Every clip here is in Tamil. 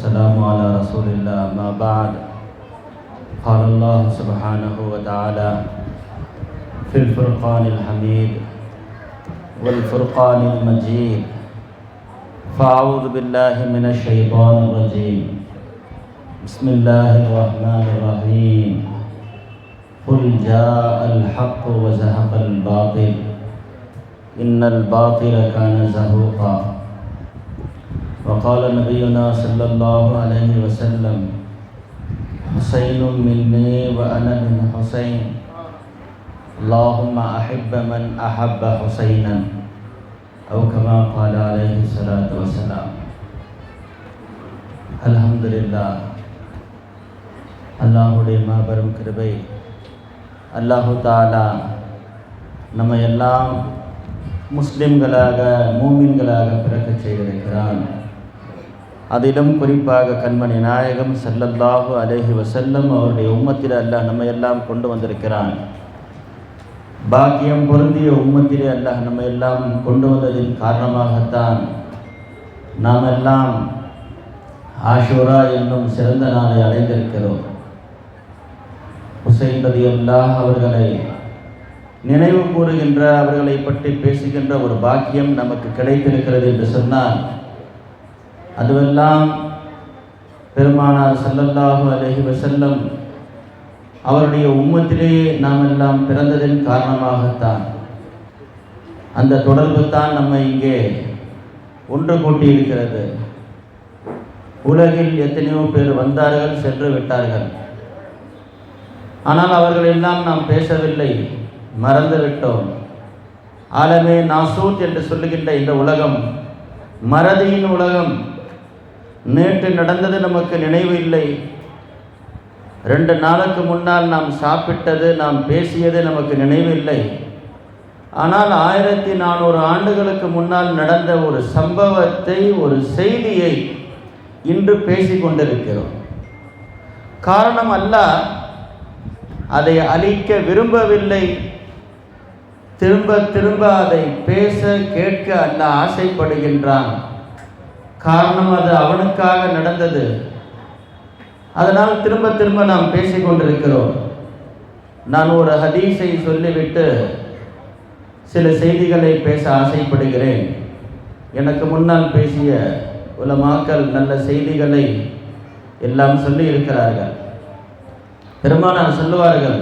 والسلام على رسول الله ما بعد قال الله سبحانه وتعالى في الفرقان الحميد والفرقان المجيد فأعوذ بالله من الشيطان الرجيم بسم الله الرحمن الرحيم قل جاء الحق وزهق الباطل إن الباطل كان زهوقا وقال نبينا صلى الله عليه وسلم حسين مني وأنا من حسين اللهم أحب من أحب حسينا أو كما قال عليه الصلاة والسلام. الحمد لله. அல்லாஹுடைய மாபெரும் கிருபை, அல்லாஹு தாலா நம்ம எல்லாம் முஸ்லிம்களாக மூமின்களாக பிறக்கச் செய்திருக்கிறான். அதிலும் குறிப்பாக கண்மணி நாயகம் ஸல்லல்லாஹு அலைஹி வஸல்லம் அவருடைய உம்மத்தில் அல்லாஹ் நம்ம எல்லாம் கொண்டு வந்திருக்கிறான். பாக்கியம் பொருந்திய உம்மத்திலே அல்லாஹ் நம்ம எல்லாம் கொண்டு வந்ததின் காரணமாகத்தான் நாம் எல்லாம் ஆஷூரா என்னும் சிறந்த நாளை அடைந்திருக்கிறோம். ஹுசைன் ரலியல்லாஹு அவர்களை நினைவு கூறுகின்ற, அவர்களை பற்றி பேசுகின்ற ஒரு பாக்கியம் நமக்கு கிடைத்திருக்கிறது என்று சொன்னால் அதுவெல்லாம் பெருமானார் ஸல்லல்லாஹு அலைஹி வஸல்லம் அவருடைய உம்மத்திலே நாம் எல்லாம் பிறந்ததின் காரணமாகத்தான். அந்த தொடர்பு தான் நம்மை இங்கே ஒன்று கூட்டியிருக்கிறது. உலகில் எத்தனையோ பேர் வந்தார்கள், சென்று விட்டார்கள். ஆனால் அவர்களெல்லாம் நாம் பேசவில்லை, மறந்துவிட்டோம். ஆலமே நாசூத் என்று சொல்லுகின்ற இந்த உலகம் மறதியின் உலகம். நேற்று நடந்தது நமக்கு நினைவு இல்லை. 2 நாளுக்கு முன்னால் நாம் சாப்பிட்டது, நாம் பேசியது நமக்கு நினைவில்லை. ஆனால் 1400 ஆண்டுகளுக்கு முன்னால் நடந்த ஒரு சம்பவத்தை, ஒரு செய்தியை இன்று பேசிக் கொண்டிருக்கிறோம். காரணம் அல்லாஹ் அதை அழிக்க விரும்பவில்லை. திரும்ப திரும்ப அதை பேச கேட்க அல்லாஹ் ஆசைப்படுகின்றான். காரணம் அது அவனுக்காக நடந்தது. அதனால் திரும்ப திரும்ப நாம் பேசிக்கொண்டிருக்கிறோம். நான் ஒரு ஹதீஸை சொல்லிவிட்டு சில செய்திகளை பேச ஆசைப்படுகிறேன். எனக்கு முன்னால் பேசிய உலமாக்கள் நல்ல செய்திகளை எல்லாம் சொல்லி இருக்கிறார்கள். பெருமானார் சொல்லுவார்கள்,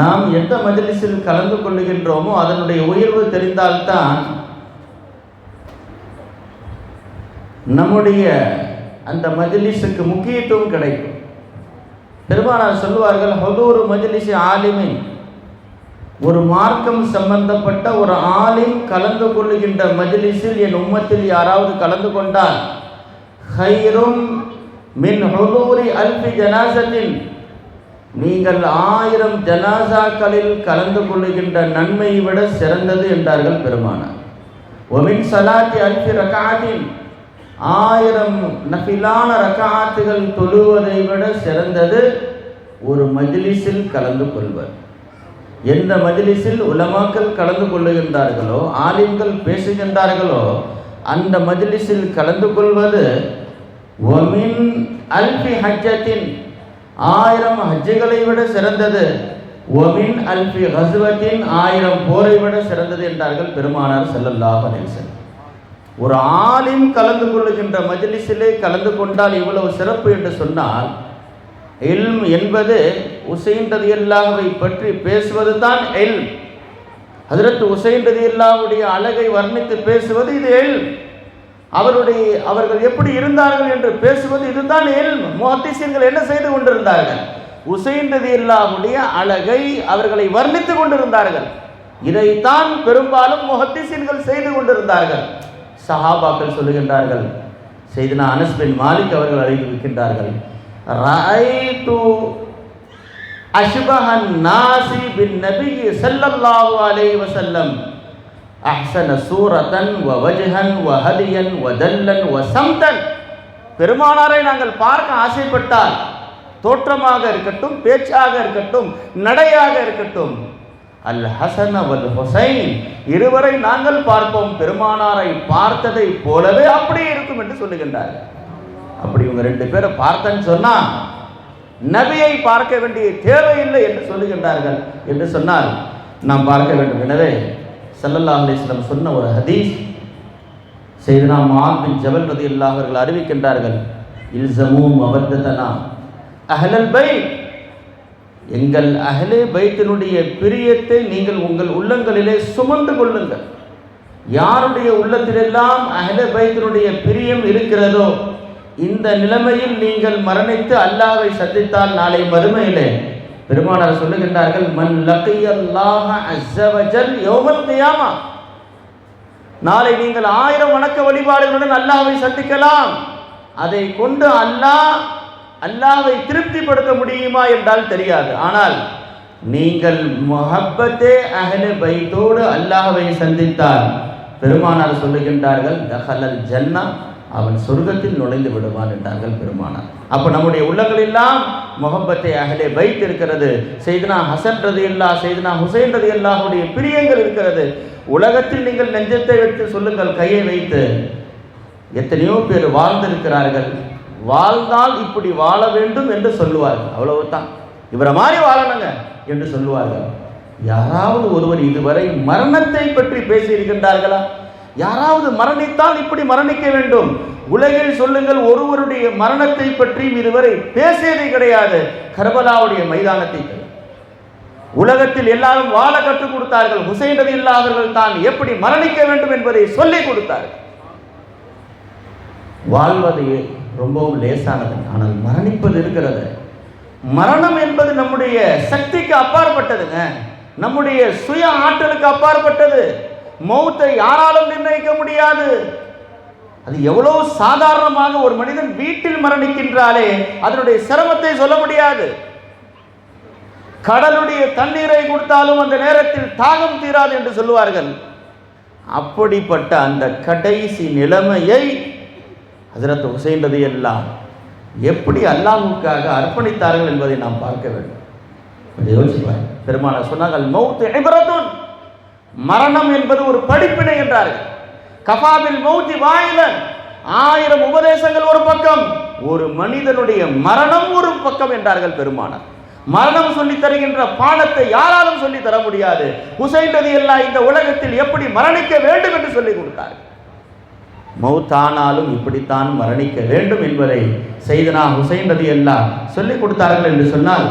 நாம் எந்த மஜ்லிஸில் கலந்து கொள்ளுகின்றோமோ அதனுடைய உயர்வு தெரிந்தால்தான் நம்முடைய அந்த மஜ்லிஸுக்கு முக்கியத்துவம் கிடைக்கும். பெருமானார் சொல்லுவார்கள், ஹுதூரு மஜ்லிஸி ஆலிமின், ஒரு மார்க்கம் சம்பந்தப்பட்ட ஒரு ஆலிம் கலந்து கொள்ளுகின்ற மஜ்லிஸில் என் உம்மத்தில் யாராவது கலந்து கொண்டால் ஹைரும் மின் ஹுதூரி அல்ஃபி ஜனாஸத்தின், நீங்கள் 1000 ஜனாசாக்களில் கலந்து கொள்ளுகின்ற நன்மையை விட சிறந்தது என்றார்கள் பெருமானார். ஒமின் சலாத்தி அல்ஃபி ரகாத்தின், 1000 நஃபிலான ரகாத்துகள் தொழுவதை விட சிறந்தது ஒரு மஜ்லிஸில் கலந்து கொள்வர். எந்த மஜ்லிஸில் உலமாக்கள் கலந்து கொள்ளுகின்றார்களோ, ஆலிம்கள் பேசுகின்றார்களோ, அந்த மஜ்லிஸில் கலந்து கொள்வது ஒமின் அல்ஃபி ஹஜ்ஜத்தின், 1000 ஹஜ்ஜுகளை விட சிறந்தது. ஒமின் அல்ஃபி கஸ்வத்தின், 1000 போரை விட சிறந்தது என்றார்கள் பெருமானார் ஸல்லல்லாஹு அலைஹி வஸல்லம். ஒரு ஆலிம் கலந்து கொள்ளுகின்ற மஜ்லிஸிலே கலந்து கொண்டால் இவ்வளவு சிறப்பு என்று சொன்னால், இல்ம் என்பது உசைன் ரலியல்லாஹுவை பற்றி பேசுவது தான் இல்ம். ஹஜ்ரத் உசைன் ரலியல்லாஹுடைய அழகை வர்ணித்து பேசுவது இது இல்ம். அவர்கள் எப்படி இருந்தார்கள் என்று பேசுவது இதுதான் இல்ம். முஹத்திஸீன்கள் என்ன செய்து கொண்டிருந்தார்கள்? உசைன் ரலியல்லாஹுடைய அழகை அவர்களை வர்ணித்து கொண்டிருந்தார்கள். இதைத்தான் பெரும்பாலும் முஹத்திஸீன்கள் செய்து கொண்டிருந்தார்கள். சஹாபாக்கள் சொல்லுகின்றார்கள், சையதுனா அனஸ் பின் மாலிக் அவர்கள் அறிவிக்கின்றார்கள், ரஐது அஷ்பஹன் நாஸி பின் நபி ஸல்லல்லாஹு அலைஹி வஸல்லம் அஹ்ஸன சூரத்தன் வ வஜ்ஹன் வ ஹதியன் வ தல்லன் வ சம்தன். பெருமானாரை நாங்கள் பார்க்க ஆசைப்பட்டால், தோற்றமாக இருக்கட்டும், பேச்சாக இருக்கட்டும், நடையாக இருக்கட்டும், அல் ஹசன் வல் ஹுசைன் இருவரை நாங்கள் பார்ப்போம், பெருமானாரை பார்த்ததை போலவே அப்படியே இருக்கும் என்று சொல்லுகின்றார்கள். அப்படி இவங்க 2 பேரை பார்த்தேன்னு சொன்னா நபியை பார்க்க வேண்டிய தேவையில்லை என்று சொல்லுகின்றார்கள். என்று சொன்னால் நாம் பார்க்க வேண்டும். எனவே ஸல்லல்லாஹு அலைஹி வஸல்லம் சொன்ன ஒரு ஹதீஸ், சையதுனா முஆத் பின் ஜபல் ரலியல்லாஹு அவர்கள் அறிவிக்கின்றார்கள், இல்ஸமூ மவத்தனா அஹ்லல் பைத், எங்கள் அஹ்லே பைத்தினுடைய பிரியத்தை நீங்கள் உங்கள் உள்ளங்களிலே சுமந்து கொள்ளுங்கள். யாருடைய உள்ளத்திலெல்லாம் அஹ்லே பைத்தினுடைய பிரியம் இருக்கிறதோ, இந்த நிலைமையில் நீங்கள் மரணித்து அல்லாஹ்வை சந்தித்தால் நாளை மறுமையிலே பெருமானார் சொல்லுகின்றார்கள், மன் லகியல்லாஹ அஸ்ஸ வஜல் யௌமல் கியாமா, நாளை நீங்கள் 1000 வணக்க வழிபாடுகளுடன் அல்லாஹ்வை சந்திக்கலாம். அதை கொண்டு அல்லாஹ்வை திருப்திப்படுத்த முடியுமா என்றால் தெரியாது. ஆனால் நீங்கள் முஹப்பத்தே அஹ்லே பைத்தோடு அல்லாஹ்வை சந்தித்தால் பெருமானார் சொல்லுகின்றார்கள், தஹலல் ஜன்னா, அவன் சொர்க்கத்தில் நுழைந்து விடுவான் என்றார்கள் பெருமானார். அப்போ நம்முடைய உள்ளங்களெல்லாம் முஹப்பத்தே அஹ்லே பைத் இருக்கிறது. சையதுனா ஹசன் ரலியல்லாஹு, சையதுனா ஹுசைன் ரலியல்லாஹுடைய பிரியங்கள் இருக்கிறது. உலகத்தில் நீங்கள் நெஞ்சத்தை வைத்து சொல்லுங்கள், கையை வைத்து, எத்தனையோ பேர் வாழ்ந்திருக்கிறார்கள், வாழ்ந்தால் இப்படி வாழ வேண்டும் என்று சொல்லுவார்கள். அவ்வளவுதான், இவரை மாதிரி வாழணுங்க என்று சொல்லுவார்கள். யாராவது ஒருவர் இதுவரை மரணத்தை பற்றி பேசியிருக்கின்றார்களா? யாராவது மரணித்தால் இப்படி மரணிக்க வேண்டும், உலகில் சொல்லுங்கள், ஒருவருடைய மரணத்தை பற்றி இதுவரை பேசியதே கிடையாது. கர்பலாவுடைய மைதானத்தை உலகத்தில் எல்லாரும் வாழ கற்றுக் கொடுத்தார்கள். ஹுசைன் ரலியல்லாஹு அவர்கள் தான் எப்படி மரணிக்க வேண்டும் என்பதை சொல்லிக் கொடுத்தார்கள். வாழ்வது ரொம்பவும் லேசானது, ஆனால் மரணிப்பது இருக்கிறது. மரணம் என்பது நம்முடைய சக்திக்கு அப்பாற்பட்டதுங்க, நம்முடைய சுய ஆற்றலுக்கு அப்பாற்பட்டது. மௌத்தை யாராலும் நிர்ணயிக்க முடியாது. அது எவ்வளவு சாதாரணமாக ஒரு மனிதன் வீட்டில் மரணிக்கின்றாலே அதனுடைய சிரமத்தை சொல்ல முடியாது. கடலுடைய தண்ணீரை கொடுத்தாலும் அந்த நேரத்தில் தாகம் தீராது என்று சொல்லுவார்கள். அப்படிப்பட்ட அந்த கடைசி நிலைமையை ஹஜ்ரத் ஹுசைன் ரலியல்லாஹு எப்படி அல்லாஹ்வுக்காக அர்ப்பணித்தார்கள் என்பதை நாம் பார்க்க வேண்டும். கொஞ்சம் யோசிப்பார். பெருமானார் சொன்னார்கள், மௌத் இப்ரத்துன், மரணம் என்பது ஒரு படிப்பினை என்றார்கள். கஃபாபில் மௌத்தி வாயிலன், 1000 உபதேசங்கள் ஒரு பக்கம், ஒரு மனிதனுடைய மரணம் ஒரு பக்கம் என்றார்கள் பெருமானார். மரணம் சொல்லி தருகின்ற பாடத்தை யாராலும் சொல்லி தர முடியாது. ஹுசைன் ரலியல்லாஹு இந்த உலகத்தில் எப்படி மரணிக்க வேண்டும் என்று சொல்லிக் கொடுத்தார்கள். மௌத்தானாலும் இப்படித்தான் மரணிக்க வேண்டும் என்பதை சையதுனா ஹுசைன் ரலியல்லாஹு சொல்லிக் கொடுத்தார்கள் என்று சொன்னால்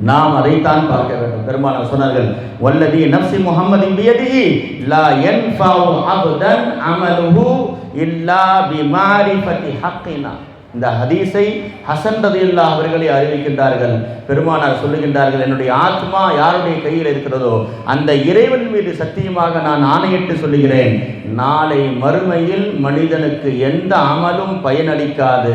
நாம் அதைத்தான் பார்க்க வேண்டும். பெருமானார் சொன்னார்கள், வல்லதி நஃப்ஸி முஹம்மதின் பியதிஹி லா யன்ஃபஉ அப்தன் அமலுஹு இல்லா பிமாரிஃபதி ஹக்கினா. இந்த ஹதீஸை ஹசன் ரலியல்லாஹு அவர்களே அறிவிக்கின்றார்கள். பெருமானார் சொல்லுகின்றார்கள், என்னுடைய ஆத்மா யாருடைய கையில் இருக்கிறதோ அந்த இறைவன் மீது சத்தியமாக நான் ஆணையிட்டு சொல்லுகிறேன், நாளை மறுமையில் மனிதனுக்கு எந்த அமலும் பயனளிக்காது,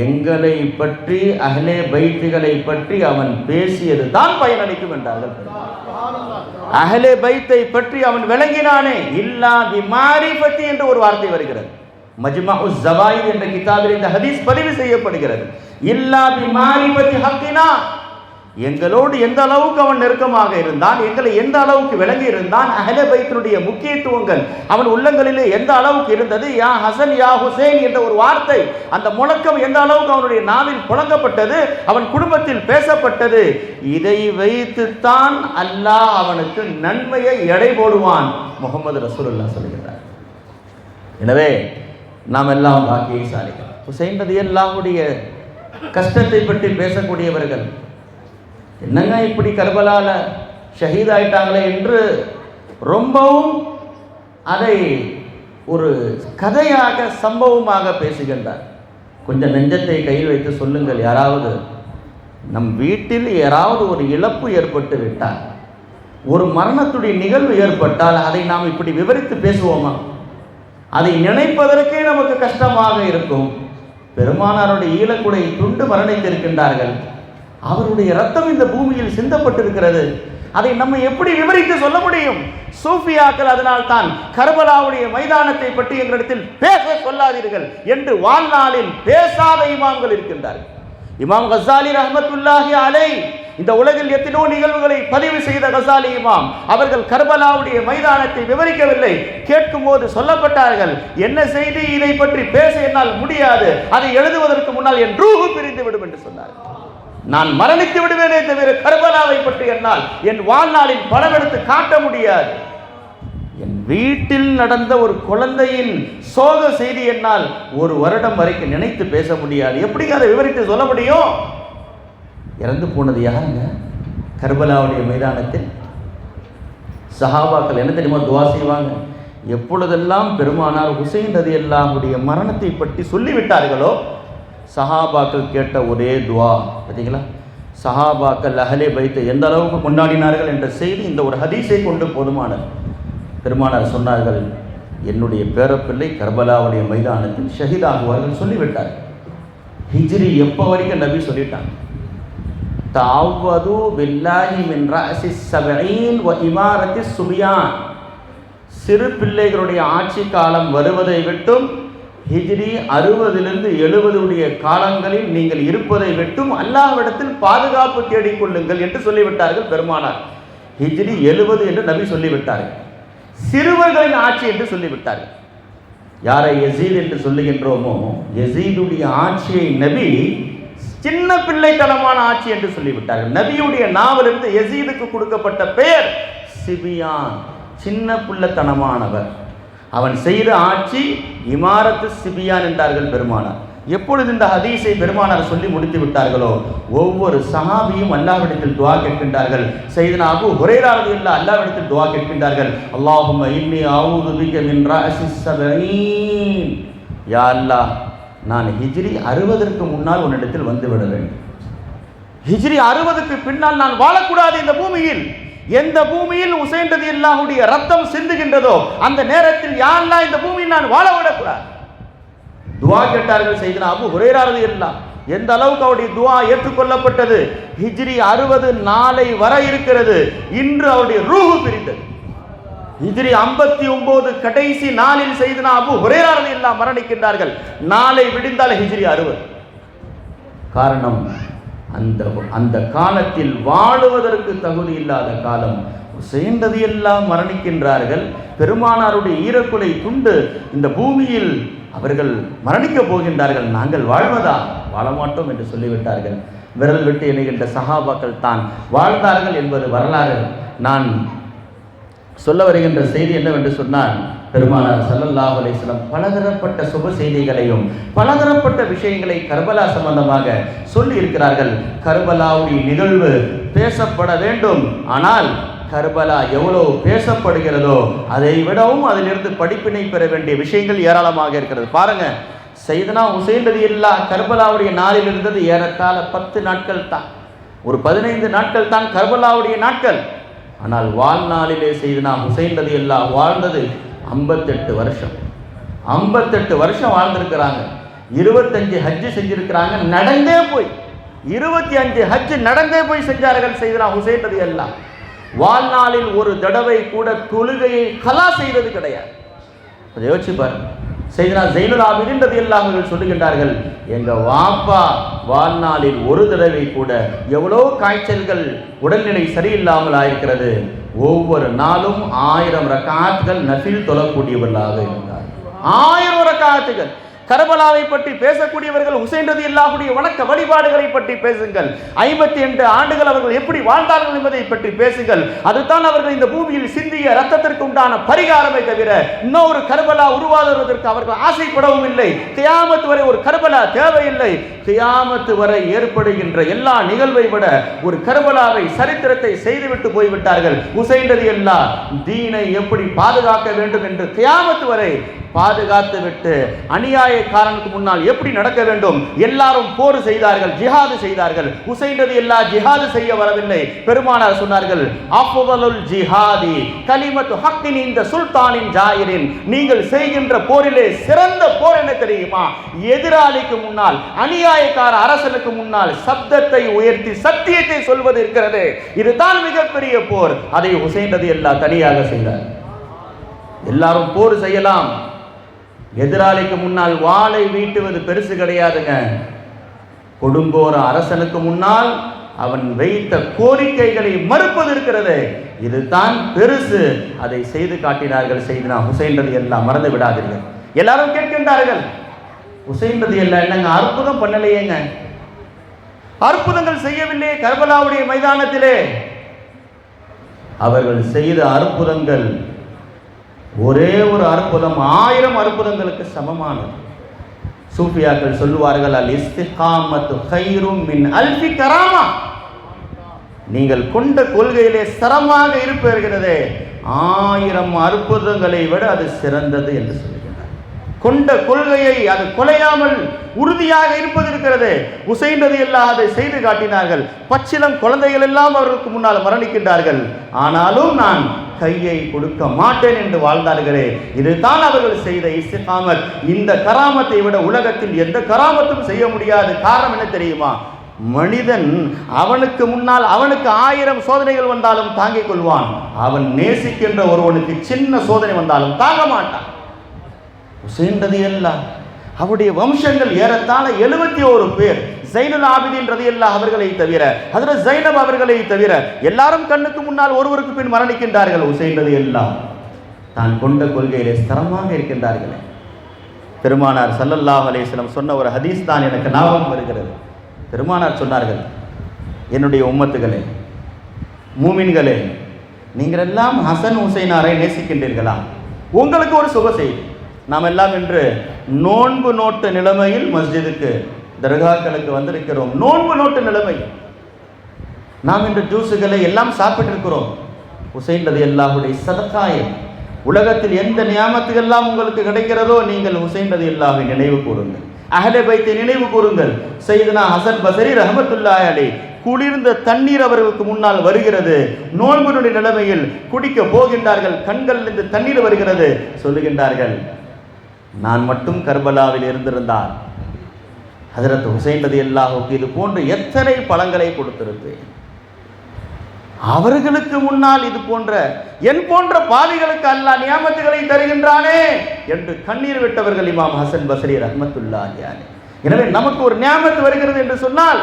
எங்களை பற்றி அஹ்லே பைத்துகளை பற்றி அவன் பேசியது தான் பயனளிக்கும் என்றார்கள். அஹ்லே பைத்தை பற்றி அவன் விளங்கினானே, இல்லா பிமாரிஃபதி என்ற ஒரு வார்த்தை வருகிறது. மஜ்மஉஸ் ஸவாயித் என்ற கிதாபில் இந்த ஹதீஸ் பதிவு செய்யப்படுகிறது. இல்லா பிமாரிஃபதி ஹக்கினா, எங்களோடு எந்த அளவுக்கு அவன் நெருக்கமாக இருந்தான், எங்களை எந்த அளவுக்கு விளங்கி இருந்தான், அஹ்லே பைத்தினுடைய முக்கியத்துவங்கள் அவன் உள்ளங்களிலே எந்த அளவுக்கு இருந்தது, யா ஹசன் யா ஹுசைன் என்ற ஒரு வார்த்தை, அந்த முழக்கம் எந்த அளவுக்கு அவனுடைய நாவில் புழங்கப்பட்டது, அவன் குடும்பத்தில் பேசப்பட்டது, இதை வைத்துத்தான் அல்லாஹ் அவனுக்கு நன்மையை எடை போடுவான் முஹம்மது ரசூலுல்லாஹ் சொல்கிறார். எனவே நாம் எல்லாம் பாக்கியசாலிகள். ஹுசைன் ரலியல்லாஹுடைய கஷ்டத்தை பற்றி பேசக்கூடியவர்கள், என்னங்க இப்படி கர்பலால ஷஹீத் ஆயிட்டாங்களே என்று ரொம்பவும் அதை ஒரு கதையாக சம்பவமாக பேசுகின்றார். கொஞ்சம் நெஞ்சத்தை கையில் வைத்து சொல்லுங்கள், யாராவது நம் வீட்டில் யாராவது ஒரு இழப்பு ஏற்பட்டு விட்டால், ஒரு மரணத்துடைய நிகழ்வு ஏற்பட்டால் அதை நாம் இப்படி விவரித்து பேசுவோமா? அதை நினைப்பதற்கே நமக்கு கஷ்டமாக இருக்கும். பெருமானாருடைய ஈழக்குடை துண்டு மரணித்திருக்கின்றார்கள், அவருடைய ரத்தம் இந்த பூமியில் சிந்தப்பட்டிருக்கிறது, அதை நம்ம எப்படி விவரித்து சொல்ல முடியும்? சூஃபியாக்கள் அதனால் தான் கர்பலாவுடைய மைதானத்தை பற்றி எங்களிடத்தில் பேச சொல்லாதீர்கள் என்று வாழ்நாளில் பேசாத இமாம்கள் இருக்கின்றார்கள். இமாம் கஸாலி ரஹ்மத்துல்லாஹி அலைஹி இந்த உலகில் எத்தனோ நிகழ்வுகளை பதிவு செய்த கசாலி இமாம் அவர்கள் கர்பலாவுடைய மைதானத்தை விவரிக்கவில்லை. கேட்கும் போது சொல்லப்பட்டார்கள், என்ன செய்தி, இதை பற்றி பேச என்னால் முடியாது, அதை எழுதுவதற்கு முன்னால் என் ரூஹு பிரிந்து விடும் என்று சொன்னார். நான் மரணித்து விடுவேனே தவிர கர்பலாவை பற்றி என்னால் என் வாழ்நாளில் படம் எடுத்து காட்ட முடியாது. என் வீட்டில் நடந்த ஒரு குழந்தையின் சோக செய்தி என்னால் ஒரு வருடம் வரைக்கும் நினைத்து பேச முடியாது. எப்படி அதை விவரித்து சொல்ல முடியும்? இறந்து போனது யாருங்க? கர்பலாவுடைய மைதானத்தில் சஹாபாக்கள் என்ன தெரியுமா துவா செய்வாங்க? எப்பொழுதெல்லாம் பெருமானார் ஹுசைன் ரலியல்லாஹுடைய மரணத்தை பற்றி சொல்லிவிட்டார்களோ சஹாபாக்கள் கேட்ட ஒரே துவா பார்த்தீங்களா? சஹாபாக்கள் அஹ்லே பைத்தை எந்த அளவுக்கு கொண்டாடினார்கள் என்ற செய்தி இந்த ஒரு ஹதீஸை கொண்டு போதுமானது. பெருமானார் சொன்னார்கள், என்னுடைய பேரப்பிள்ளை கர்பலாவுடைய மைதானத்தில் ஷஹீதாகுவார்கள் சொல்லிவிட்டார். ஹிஜ்ரி எப்போ வரைக்கும் நபி சொல்லிட்டாங்க, தஅவ்வது பில்லாஹி மின் ரஅஸி ஸபஈன் வ இமாரத்தி சுபியான். சிறு பிள்ளைகளுடைய ஆட்சி காலம் வருவதை விட்டும் ஹிஜ்ரி 60 70 காலங்களில் நீங்கள் இருப்பதை விட்டும் அல்லாஹ்விடத்தில் பாதுகாப்பு தேடிக்கொள்ளுங்கள் என்று சொல்லிவிட்டார்கள் பெருமானார். ஹிஜ்ரி 70 என்று நபி சொல்லிவிட்டார்கள். சிறுவர்களின் ஆட்சி என்று சொல்லிவிட்டார்கள். யாரை யசீத் என்று சொல்லுகின்றோமோ யசீதுடைய ஆட்சியை நபி சின்ன பிள்ளைத்தனமான ஆட்சி என்று சொல்லிவிட்டார்கள். நபியுடைய நாவிலிருந்து யசீதுக்கு கொடுக்கப்பட்ட பெயர் சிபியான், சின்ன பிள்ளைத்தனமானவர். அவன் செய்த ஆட்சி இமாரத்து சிபியான் என்றார்கள் பெருமானார். எப்பொழுது இந்த ஹதீஸை பெருமானார் சொல்லி முடித்து விட்டார்களோ ஒவ்வொரு சஹாபியும் அல்லாஹ்விடத்தில் துஆ கேட்கின்றார்கள். சையதுனா அபூ ஹுரைரா ரலியல்லாஹு அல்லாஹ்விடத்தில் துஆ கேட்கின்றார்கள், அல்லாஹும்ம இன்னி அஊது பிக மின் ரஅஸி ஸபஈன். யா அல்லாஹ், நான் ஹிஜ்ரி 60க்கு முன்னால் உன்னிடத்தில் வந்து விட வேண்டும். ஹிஜ்ரி 60க்கு பின்னால் நான் வாழக்கூடாது இந்த பூமியில். எந்த பூமியில் ஹுசைன் ரலியல்லாஹுடைய ரத்தம் சிந்துகின்றதோ அந்த நேரத்தில் யா அல்லாஹ் இந்த பூமியில் நான் வாழ விடக்கூடாது. துவா கேட்டார்கள் சையதுனா அபூ ஹுரைரா ரலியல்லாஹு. எந்த அளவுக்கு அவருடைய துவா ஏற்றுக்கொள்ளப்பட்டது? ஹிஜ்ரி 60 நாளை வர இருக்கிறது. இன்று அவருடைய ரூஹு பிரிந்தது. ஹிஜ்ரி 59 கடைசி நாளில் சையதுனா அபூ ஹுரைரா ரலியல்லாஹு மரணிக்கின்றார்கள். நாளை விடிந்தால் ஹிஜ்ரி 60. காரணம், அந்த காலத்தில் வாழுவதற்கு தகுதி இல்லாத காலம். ஹுசைன் ரலியல்லாஹு மரணிக்கின்றார்கள். பெருமானாருடைய ஈரக்குலை துண்டு இந்த பூமியில் அவர்கள் மரணிக்க போகின்றார்கள். நாங்கள் வாழ்வதா? வாழமாட்டோம் என்று சொல்லிவிட்டார்கள். விரல் விட்டு எண்ணுகின்ற சஹாபாக்கள் தான் வாழ்ந்தார்கள் என்பது வரலாறு. நான் சொல்ல வருகின்ற செய்தி என்னவென்று சொன்னால், பெருமானார் ஸல்லல்லாஹு அலைஹி வஸல்லம் பலதரப்பட்ட சுப செய்திகளையும் பலதரப்பட்ட விஷயங்களை கர்பலா சம்பந்தமாக சொல்லி இருக்கிறார்கள். கர்பலாவுடைய நிகழ்வு பேசப்பட வேண்டும். ஆனால் கர்பலா எவ்வளவு பேசப்படுகிறதோ அதை விடவும் அதிலிருந்து படிப்பினை பெற வேண்டிய விஷயங்கள் ஏராளமாக இருக்கிறது. பாருங்க, சையதுனா ஹுசைன் ரலியல்லாஹு கர்பலாவுடைய நாளில் இருந்தது ஏறத்தாழ 10 நாட்கள் தான், ஒரு 15 நாட்கள் தான் கர்பலாவுடைய நாட்கள். ஆனால் வாழ்நாளிலே சையதுனா ஹுசைன் ரலியல்லாஹு வாழ்ந்தது 58 வருஷம். 58 வருஷம் வாழ்ந்திருக்கிறாங்க. 25 ஹஜ் செஞ்சிருக்கிறாங்க. நடந்தே போய் 25 ஹஜ் நடந்தே போய் செஞ்சார்கள் சையதுனா ஹுசைன் ரலியல்லாஹு. வாழ்நாளில் ஒரு தடவை கூட தொழுகையை கலா செய்தது கிடையாது. அதை யோசிச்சு பாருங்க. சையதுனா ஸைனுல் ஆபிதீன் ரலியல்லாஹு அவர்கள் சொல்லுகின்றார்கள், எங்க வாப்பா வாழ்நாளில் ஒரு தடவை கூட எவ்வளோ காய்ச்சல்கள் உடல்நிலை சரியில்லாமல் ஆயிருக்கிறது, ஒவ்வொரு நாளும் 1000 ரக்காத்துகள் நஃபில் தொழக்கூடியவர்களாக இருந்தார். 1000 ரக்காத்துகள். கர்பலாவை பற்றி பேசக்கூடியவர்கள் ஹுசைன் ரலியல்லாஹுடைய வணக்க வழிபாடுகளை பற்றி பேசுங்கள். 52 ஆண்டுகள் அவர்கள் எப்படி வாழ்ந்தார்கள் என்பதை பற்றி பேசுங்கள். அதுதான் அவர்கள் இந்த பூமியில் சிந்திய ரத்தத்திற்கு உண்டான பரிகாரமே தவிர இன்னொரு கர்பலா உருவாகுவதற்கு அவர்கள் ஆசைப்படவும் இல்லை. கியாமத் வரை ஒரு கர்பலா தேவையில்லை. கியாமத் வரை ஏற்படுகின்ற எல்லா நிகழ்வை விட ஒரு கர்பலாவை சரித்திரத்தை செய்துவிட்டு போய்விட்டார்கள். ஹுசைன் ரலியல்லாஹு தீனை எப்படி பாதுகாக்க வேண்டும் என்று கியாமத் வரை பாதுகாத்து விட்டு அநியாயக்காரனுக்கு முன்னால் எப்படி நடக்க வேண்டும், எல்லாரும் போர் செய்தார்கள், ஜிஹாது செய்தார்கள். ஹுசைன் ரலியல்லாஹு ஜிஹாது செய்ய வரவில்லை. பெருமானார் சொன்னார்கள், அஃதலுல் ஜிஹாதி கலிமத்து ஹக்கின் இந்த சுல்தானின் ஜாயிரின். நீங்கள் செய்கின்ற போரிலே சிறந்த போர் என்ன தெரியுமா? எதிராளிக்கு முன்னால், அநியாயக்கார அரசனுக்கு முன்னால் சப்தத்தை உயர்த்தி சத்தியத்தை சொல்வது இருக்கிறது. இதுதான் மிகப்பெரிய போர். அதை ஹுசைன் ரலியல்லாஹு தனியாக செய்தார். எல்லாரும் போர் செய்யலாம், எதிராளிக்கு முன்னால் வாளை வீட்டுவது பெருசு கிடையாதுங்க. கொடுங்கோர அரசனுக்கு முன்னால் அவன் வைத்த கோரிக்கைகளை மறுப்பது இருக்கிறது, இதுதான் பெருசு. அதை செய்து காட்டினார்கள் செய்தனா ஹுசைன் ரலியல்லாஹு மறந்து விடாதீர்கள். எல்லாரும் கேட்கின்றார்கள், ஹுசைன் ரலியல்லாஹு என்னங்க அற்புதம் பண்ணலையேங்க, அற்புதங்கள் செய்யவில்லையே கர்பலாவுடைய மைதானத்திலே? அவர்கள் செய்த அற்புதங்கள் ஒரே ஒரு அற்புதம் 1000 அற்புதங்களுக்கு சமமானது. சூஃபியாக்கள் சொல்லுவார்கள், அல் இஸ்திகாமத்து கைரும் மின் அல்ஃபி கராமா. நீங்கள் கொண்ட கொள்கையிலே ஸ்திரமாக இருப்பீர்களே 1000 அற்புதங்களை விட அது சிறந்தது என்று சொல்லுகிறார். கொண்ட கொள்கையை அது கொலையாமல் உறுதியாக இருப்பது இருக்கிறது. ஹுசைன் ரலியல்லாஹு அதை செய்து காட்டினார்கள். பச்சிலம் குழந்தைகள் எல்லாம் அவர்களுக்கு முன்னால் மரணிக்கின்றார்கள், ஆனாலும் நான் கையை கொடுக்க மாட்டேன் என்று வாழ்ந்தார்களே, இதுதான் அவர்கள் செய்த இஸ்திகாமத். இந்த கராமத்தை விட உலகத்தில் எந்த கராமத்தும் செய்ய முடியாது. காரணம் என்ன தெரியுமா? மனிதன் அவனுக்கு முன்னால் அவனுக்கு 1000 சோதனைகள் வந்தாலும் தாங்கிக் கொள்வான். அவன் நேசிக்கின்ற ஒருவனுக்கு சின்ன சோதனை வந்தாலும் தாங்க மாட்டான். ஹுசைன் ரலியல்லாஹு அவருடைய வம்சங்கள் ஏறத்தாழ 71 பேர். ஜைனுல் ஆபிதீன் ரலியல்லாஹு அவர்களை தவிர, ஹஜ்ரத் ஜைனப் அவர்களை தவிர எல்லாரும் கண்ணுக்கு முன்னால் ஒருவருக்கு பின் மரணிக்கின்றார்கள். ஹுசைன் ரலியல்லாஹு தான் கொண்ட கொள்கையிலே ஸ்திரமாக இருக்கின்றார்கள். பெருமானார் ஸல்லல்லாஹு அலைஹி வஸல்லம் சொன்ன ஒரு ஹதீஸ் தான் எனக்கு ஞாபகம் வருகிறது. பெருமானார் சொன்னார்கள், என்னுடைய உம்மத்துகளே, மூமின்களே, நீங்கள் எல்லாம் ஹசன் ஹுசைனாரை நேசிக்கின்றீர்களா? உங்களுக்கு ஒரு சுப செய்தி. நாம் எல்லாம் இன்று நோன்பு நோட்டு நிலைமையில் மஸ்ஜிதுக்கு தர்காக்களுக்கு வந்திருக்கிறோம். நோன்பு நோட்டு நிலைமை. நாம் இன்று ஜூஸுகளை எல்லாம் சாப்பிட்டிருக்கிறோம். ஹுசைன் ரலியல்லாஹுடைய சதகாயம். உலகத்தில் எந்த நியாமத்துகள் எல்லாம் உங்களுக்கு கிடைக்கிறதோ நீங்கள் ஹுசைன் ரலியல்லாஹுவை நினைவு கூறுங்கள், அஹ்லே பைத்தை நினைவு கூறுங்கள். சையதுனா ஹசன் பஸரி ரஹ்மத்துல்லாஹி அலைஹி குளிர்ந்த தண்ணீர் அவர்களுக்கு முன்னால் வருகிறது. நோன்புடைய நிலைமையில் குடிக்க போகின்றார்கள். கண்களிலிருந்து தண்ணீர் வருகிறது. சொல்லுகின்றார்கள், நான் மட்டும் கர்பலாவில் இருந்திருந்தால் ஹஜ்ரத் ஹுசைன் ரலியல்லாஹுவுக்கு இது போன்று எத்தனை பழங்களை கொடுத்திருப்பேன். அவர்களுக்கு முன்னால் இது போன்ற என் போன்ற பாவிகளுக்கு அல்லாஹ் நியாமத்துகளை தருகின்றானே என்று கண்ணீர் விட்டவர்கள் இமாம் ஹசன் பஸரி ரஹ்மத்துல்லாஹி அலைஹி. எனவே நமக்கு ஒரு நியாமத்து வருகிறது என்று சொன்னால்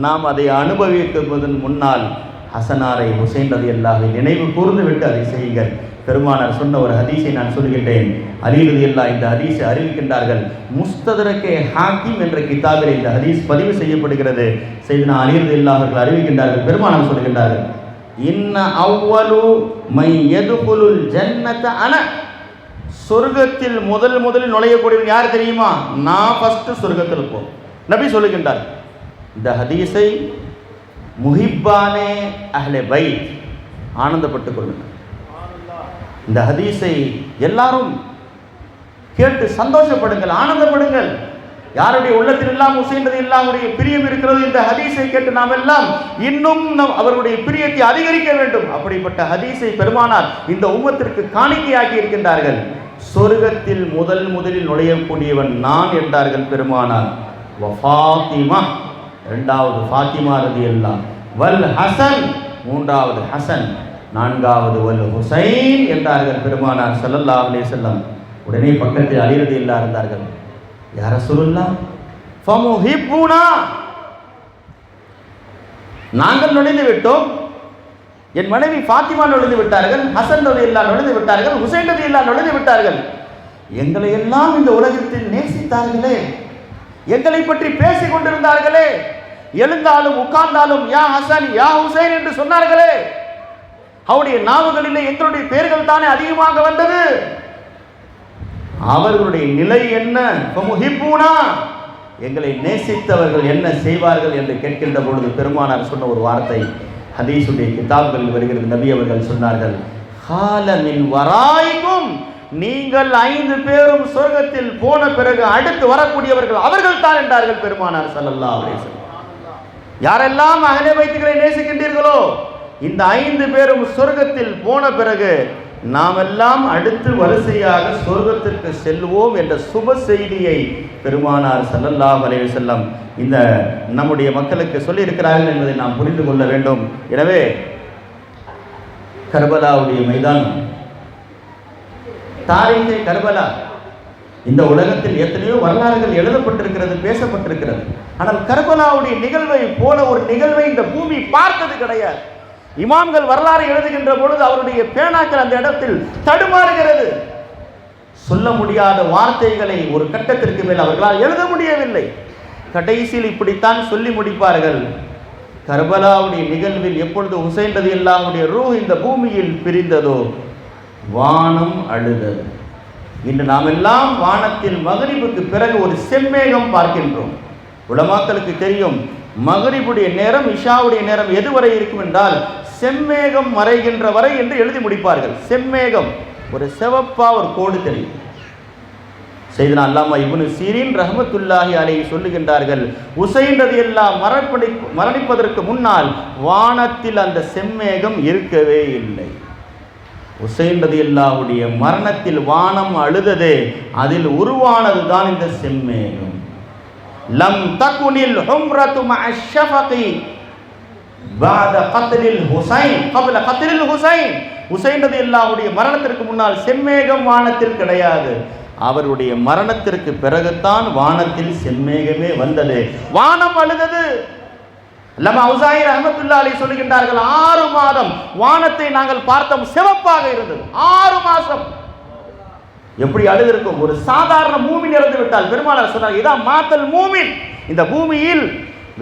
நாம் அதை அனுபவிப்பதன் முன்னால் ஹசனாரை ஹுசைன் ரலியல்லாஹுவை நினைவு கூர்ந்து விட்டு அதை செய்யுங்கள். பெருமானார் சொன்ன ஒரு ஹதீஸை நான் சொல்கின்றேன். அலி ரலியல்லாஹு இந்த ஹதீஸை அறிவிக்கின்றார்கள். முஸ்ததரக்கே ஹாக்கிம் என்ற கிதாபில் இந்த ஹதீஸ் பதிவு செய்யப்படுகிறது. சையதுனா அலி ரலியல்லாஹு அவர்கள் அறிவிக்கின்றார்கள், பெருமானார் சொல்கின்றார்கள், இன்ன அவ்வலு மை யதுகுலுல் ஜன்னத அன. சொர்க்கத்தில் முதலில் நுழையக்கூடியவன் யார் தெரியுமா? நான் ஃபர்ஸ்ட் சொர்க்கத்தில் போ. நபி சொல்லுகின்றார். இந்த ஹதீஸை முஹிப்பானே அஹ்லே பைத் ஆனந்தப்பட்டுக் கொள்ளுங்கள். இந்த ஹதீஸை எல்லாரும் கேட்டு சந்தோஷப்படுங்கள், ஆனந்தப்படுங்கள். யாருடைய உள்ளத்தில் எல்லாம் ஹுசைன் ரலியல்லாஹுடைய பிரியம் இருக்கிறது, இந்த ஹதீஸை கேட்டு நாம் எல்லாம் இன்னும் அவர்களுடைய பிரியத்தை அதிகரிக்க வேண்டும். அப்படிப்பட்ட ஹதீஸை பெருமானார் இந்த உம்மத்திற்கு காணிக்கையாக்கி இருக்கின்றார்கள். சொர்க்கத்தில் முதலில் நுழையக்கூடியவன் நான் என்றார்கள் பெருமானார். ஃபாத்திமா, இரண்டாவது ஃபாத்திமா ரலியல்லாஹு, வல் ஹசன் மூன்றாவது ஹசன், நான்காவது வல் ஹுசைன் என்றார்கள் பெருமானார் ஸல்லல்லாஹு அலைஹி வஸல்லம். உடனே பக்கத்தில் அலி ரலியல்லாஹு இருந்தார்கள். யா ரசூலுல்லாஹ் ஃபமுஹிப்புனா, நாங்கள் நுழைந்து விட்டோம், என் மனைவி ஃபாத்திமா நுழைந்து விட்டார்கள், ஹசன் ரலியல்லாஹு நுழைந்து விட்டார்கள், ஹுசைன் ரலியல்லாஹு நுழைந்து விட்டார்கள். எங்களை எல்லாம் இந்த உலகத்தில் நேசித்தார்களே, எங்களை பற்றி பேசிக் கொண்டிருந்தார்களே, எழுந்தாலும் உட்கார்ந்தாலும் யா ஹசன் யா ஹுசைன் என்று சொன்னார்களே, அவருடைய நாவுகளிலே எங்களுடைய பெயர்கள் தானே அதிகமாக வந்தது. அவர்களுடைய நிலை என்ன? எங்களை நேசித்தவர்கள் என்ன செய்வார்கள் என்று கேட்கின்ற பொழுது பெருமானார் சொன்ன ஒரு வார்த்தை ஹதீஸுடைய கிதாப்களில் வருகிறது. நபி அவர்கள் சொன்னார்கள், ஹாலமின் வராய்க்கும், நீங்கள் 5 பேரும் சொர்க்கத்தில் போன பிறகு அடுத்து வரக்கூடியவர்கள் அவர்கள் தான் என்றார்கள் பெருமானார் ஸல்லல்லாஹு அலைஹி வஸல்லம். யாரெல்லாம் அஹ்லே பைத்துகளை நேசிக்கின்றீர்களோ இந்த 5 பேரும் சொர்க்கத்தில் போன பிறகு நாம் எல்லாம் அடுத்து வரிசையாக சொர்க்கத்திற்கு செல்வோம் என்ற சுப செய்தியை பெருமானார் ஸல்லல்லாஹு அலைஹி வஸல்லம் இந்த நம்முடைய மக்களுக்கு சொல்லி இருக்கிறார்கள் என்பதை நாம் புரிந்து கொள்ள வேண்டும். எனவே கர்பலாவுடைய மைதானம், தாரீகே கர்பலா, இந்த உலகத்தில் எத்தனையோ வரலாறுகள் எழுதப்பட்டிருக்கிறது, பேசப்பட்டிருக்கிறது. ஆனால் கர்பலாவுடைய நிகழ்வை போல ஒரு நிகழ்வை இந்த பூமி பார்த்தது கிடையாது. இமாம்கள் வரலாறு எழுதுகின்ற பொழுது அவருடைய பேனாக்கள் அந்த இடத்தில் தடுமாறுகிறது. சொல்ல முடியாத வார்த்தைகளை ஒரு கட்டத்திற்கு மேல் அவர்களால் எழுத முடியவில்லை. கடைசியில் இப்படித்தான் சொல்லி முடிப்பார்கள். கர்பலாவுடைய நிகழ்வில் எப்பொழுது ஹுசைன் ரலியல்லாஹுடைய ரூஹ் இந்த பூமியில் பிரிந்ததோ வானம் அழுதது. இன்று நாம் எல்லாம் வானத்தில் மகரிபுக்கு பிறகு ஒரு செம்மேகம் பார்க்கின்றோம். உலமாக்களுக்கு தெரியும், மகரிபுடைய நேரம் இஷாவுடைய நேரம் எதுவரை இருக்கும் என்றால் செம்மேகம் மறைகின்ற வரை என்று எழுதி முடிப்பார்கள். செம்மேகம் ஒரு சிவப்பா ஒரு கோடு தெரியும். செய்தனா அல்லாமா இப்னு சீரின் ரஹ்மத்துல்லாஹி அலைஹி சொல்லுகின்றார்கள், ஹுசைன் ரலியல்லாஹு மரணிப்பதற்கு முன்னால் வானத்தில் அந்த செம்மேகம் இருக்கவே இல்லை. ஹுசைன் ரலியல்லாஹுடைய மரணத்தில் வானம் அழுததே, அதில் உருவானது தான் இந்த செம்மேகம். லம் தகுனில் ஹும்ரத்து மஅஷ் ஷஃபகி பாத கத்லில் ஹுசைன் கப்ல கத்லில் ஹுசைன். ஹுசைன் ரலியல்லாஹுடைய மரணத்திற்கு முன்னால் செம்மேகம் வானத்தில் கிடையாது. அவருடைய மரணத்திற்கு பிறகுதான் வானத்தில் செம்மேகமே வந்தது, வானம் அழுதது. லமா உஸாயி ரஹ்மத்துல்லாஹி அலைஹி சொல்லுகின்றார்கள், 6 மாதம் வானத்தை நாங்கள் பார்த்தோம், சிவப்பாக இருந்தது. 6 மாதம் எப்படி அழுதிருக்கும். ஒரு சாதாரண மூமின் இறந்து விட்டால் பெருமானார் சொன்னார், இதான் மாத்தல் மூமின். இந்த பூமியில்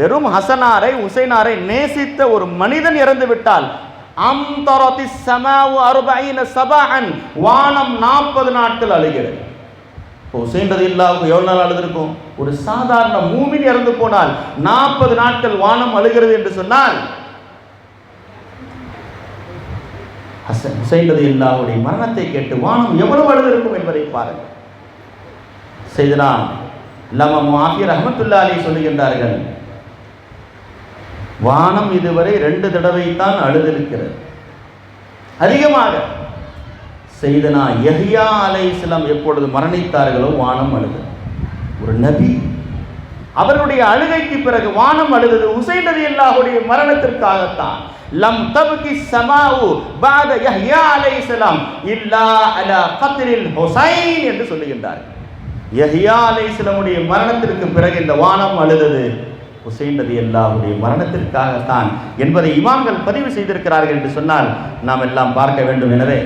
வெறும் ஹசனாரை ஹுசைனாரை நேசித்த ஒரு மனிதன் இறந்து விட்டால் அம்தரத்திஸ் ஸமாஉ 40 சபஹன், வானம் 40 நாட்கள் அழுகிறது. ஹுசைன் ரலியல்லாஹு எவ்வளவு நாள் அழுதிருக்கும்? ஒரு சாதாரண மூமின் இறந்து போனால் 40 நாட்கள் வானம் அழுகிறது என்று சொன்னால் ஹுசைன் ரலியல்லாஹுடைய மரணத்தை கேட்டு வானம் எவ்வளவு அழுதிருக்கும் என்பதை பாருங்கள். செய்தனா லமா முஆஃபி ரஹ்மத்துல்லாஹி அலைஹி சொல்லுகின்றார்கள், வானம் இதுவரை 2 தடவை தான் அழுதிருக்கிறது அதிகமாக. செய்தனா யஹ்யா அலைஹிஸ்ஸலாம் எப்பொழுது மரணித்தார்களோ வானம் அழுதது. ஒரு நபி, அவருடைய அழுகைக்கு பிறகு வானம் அழுதது ஹுசைன் ரலியல்லாஹுடைய மரணத்திற்காகத்தான். லம் தப்கி ஸமாஉ பாத யஹ்யா அலைஹிஸ்ஸலாம் இல்லா அலா கத்லில் ஹுசைன் என்று சொல்லுகின்றார். யஹ்யா அலைஹிஸ்ஸலாமுடைய மரணத்திற்கு பிறகு இந்த வானம் அழுதது ஹுசைன் ரலியல்லாஹுடைய மரணத்திற்காகத்தான் என்பதை இமாம்கள் பதிவு செய்திருக்கிறார்கள் என்று சொன்னால் நாம் எல்லாம் பார்க்க வேண்டும். எனவே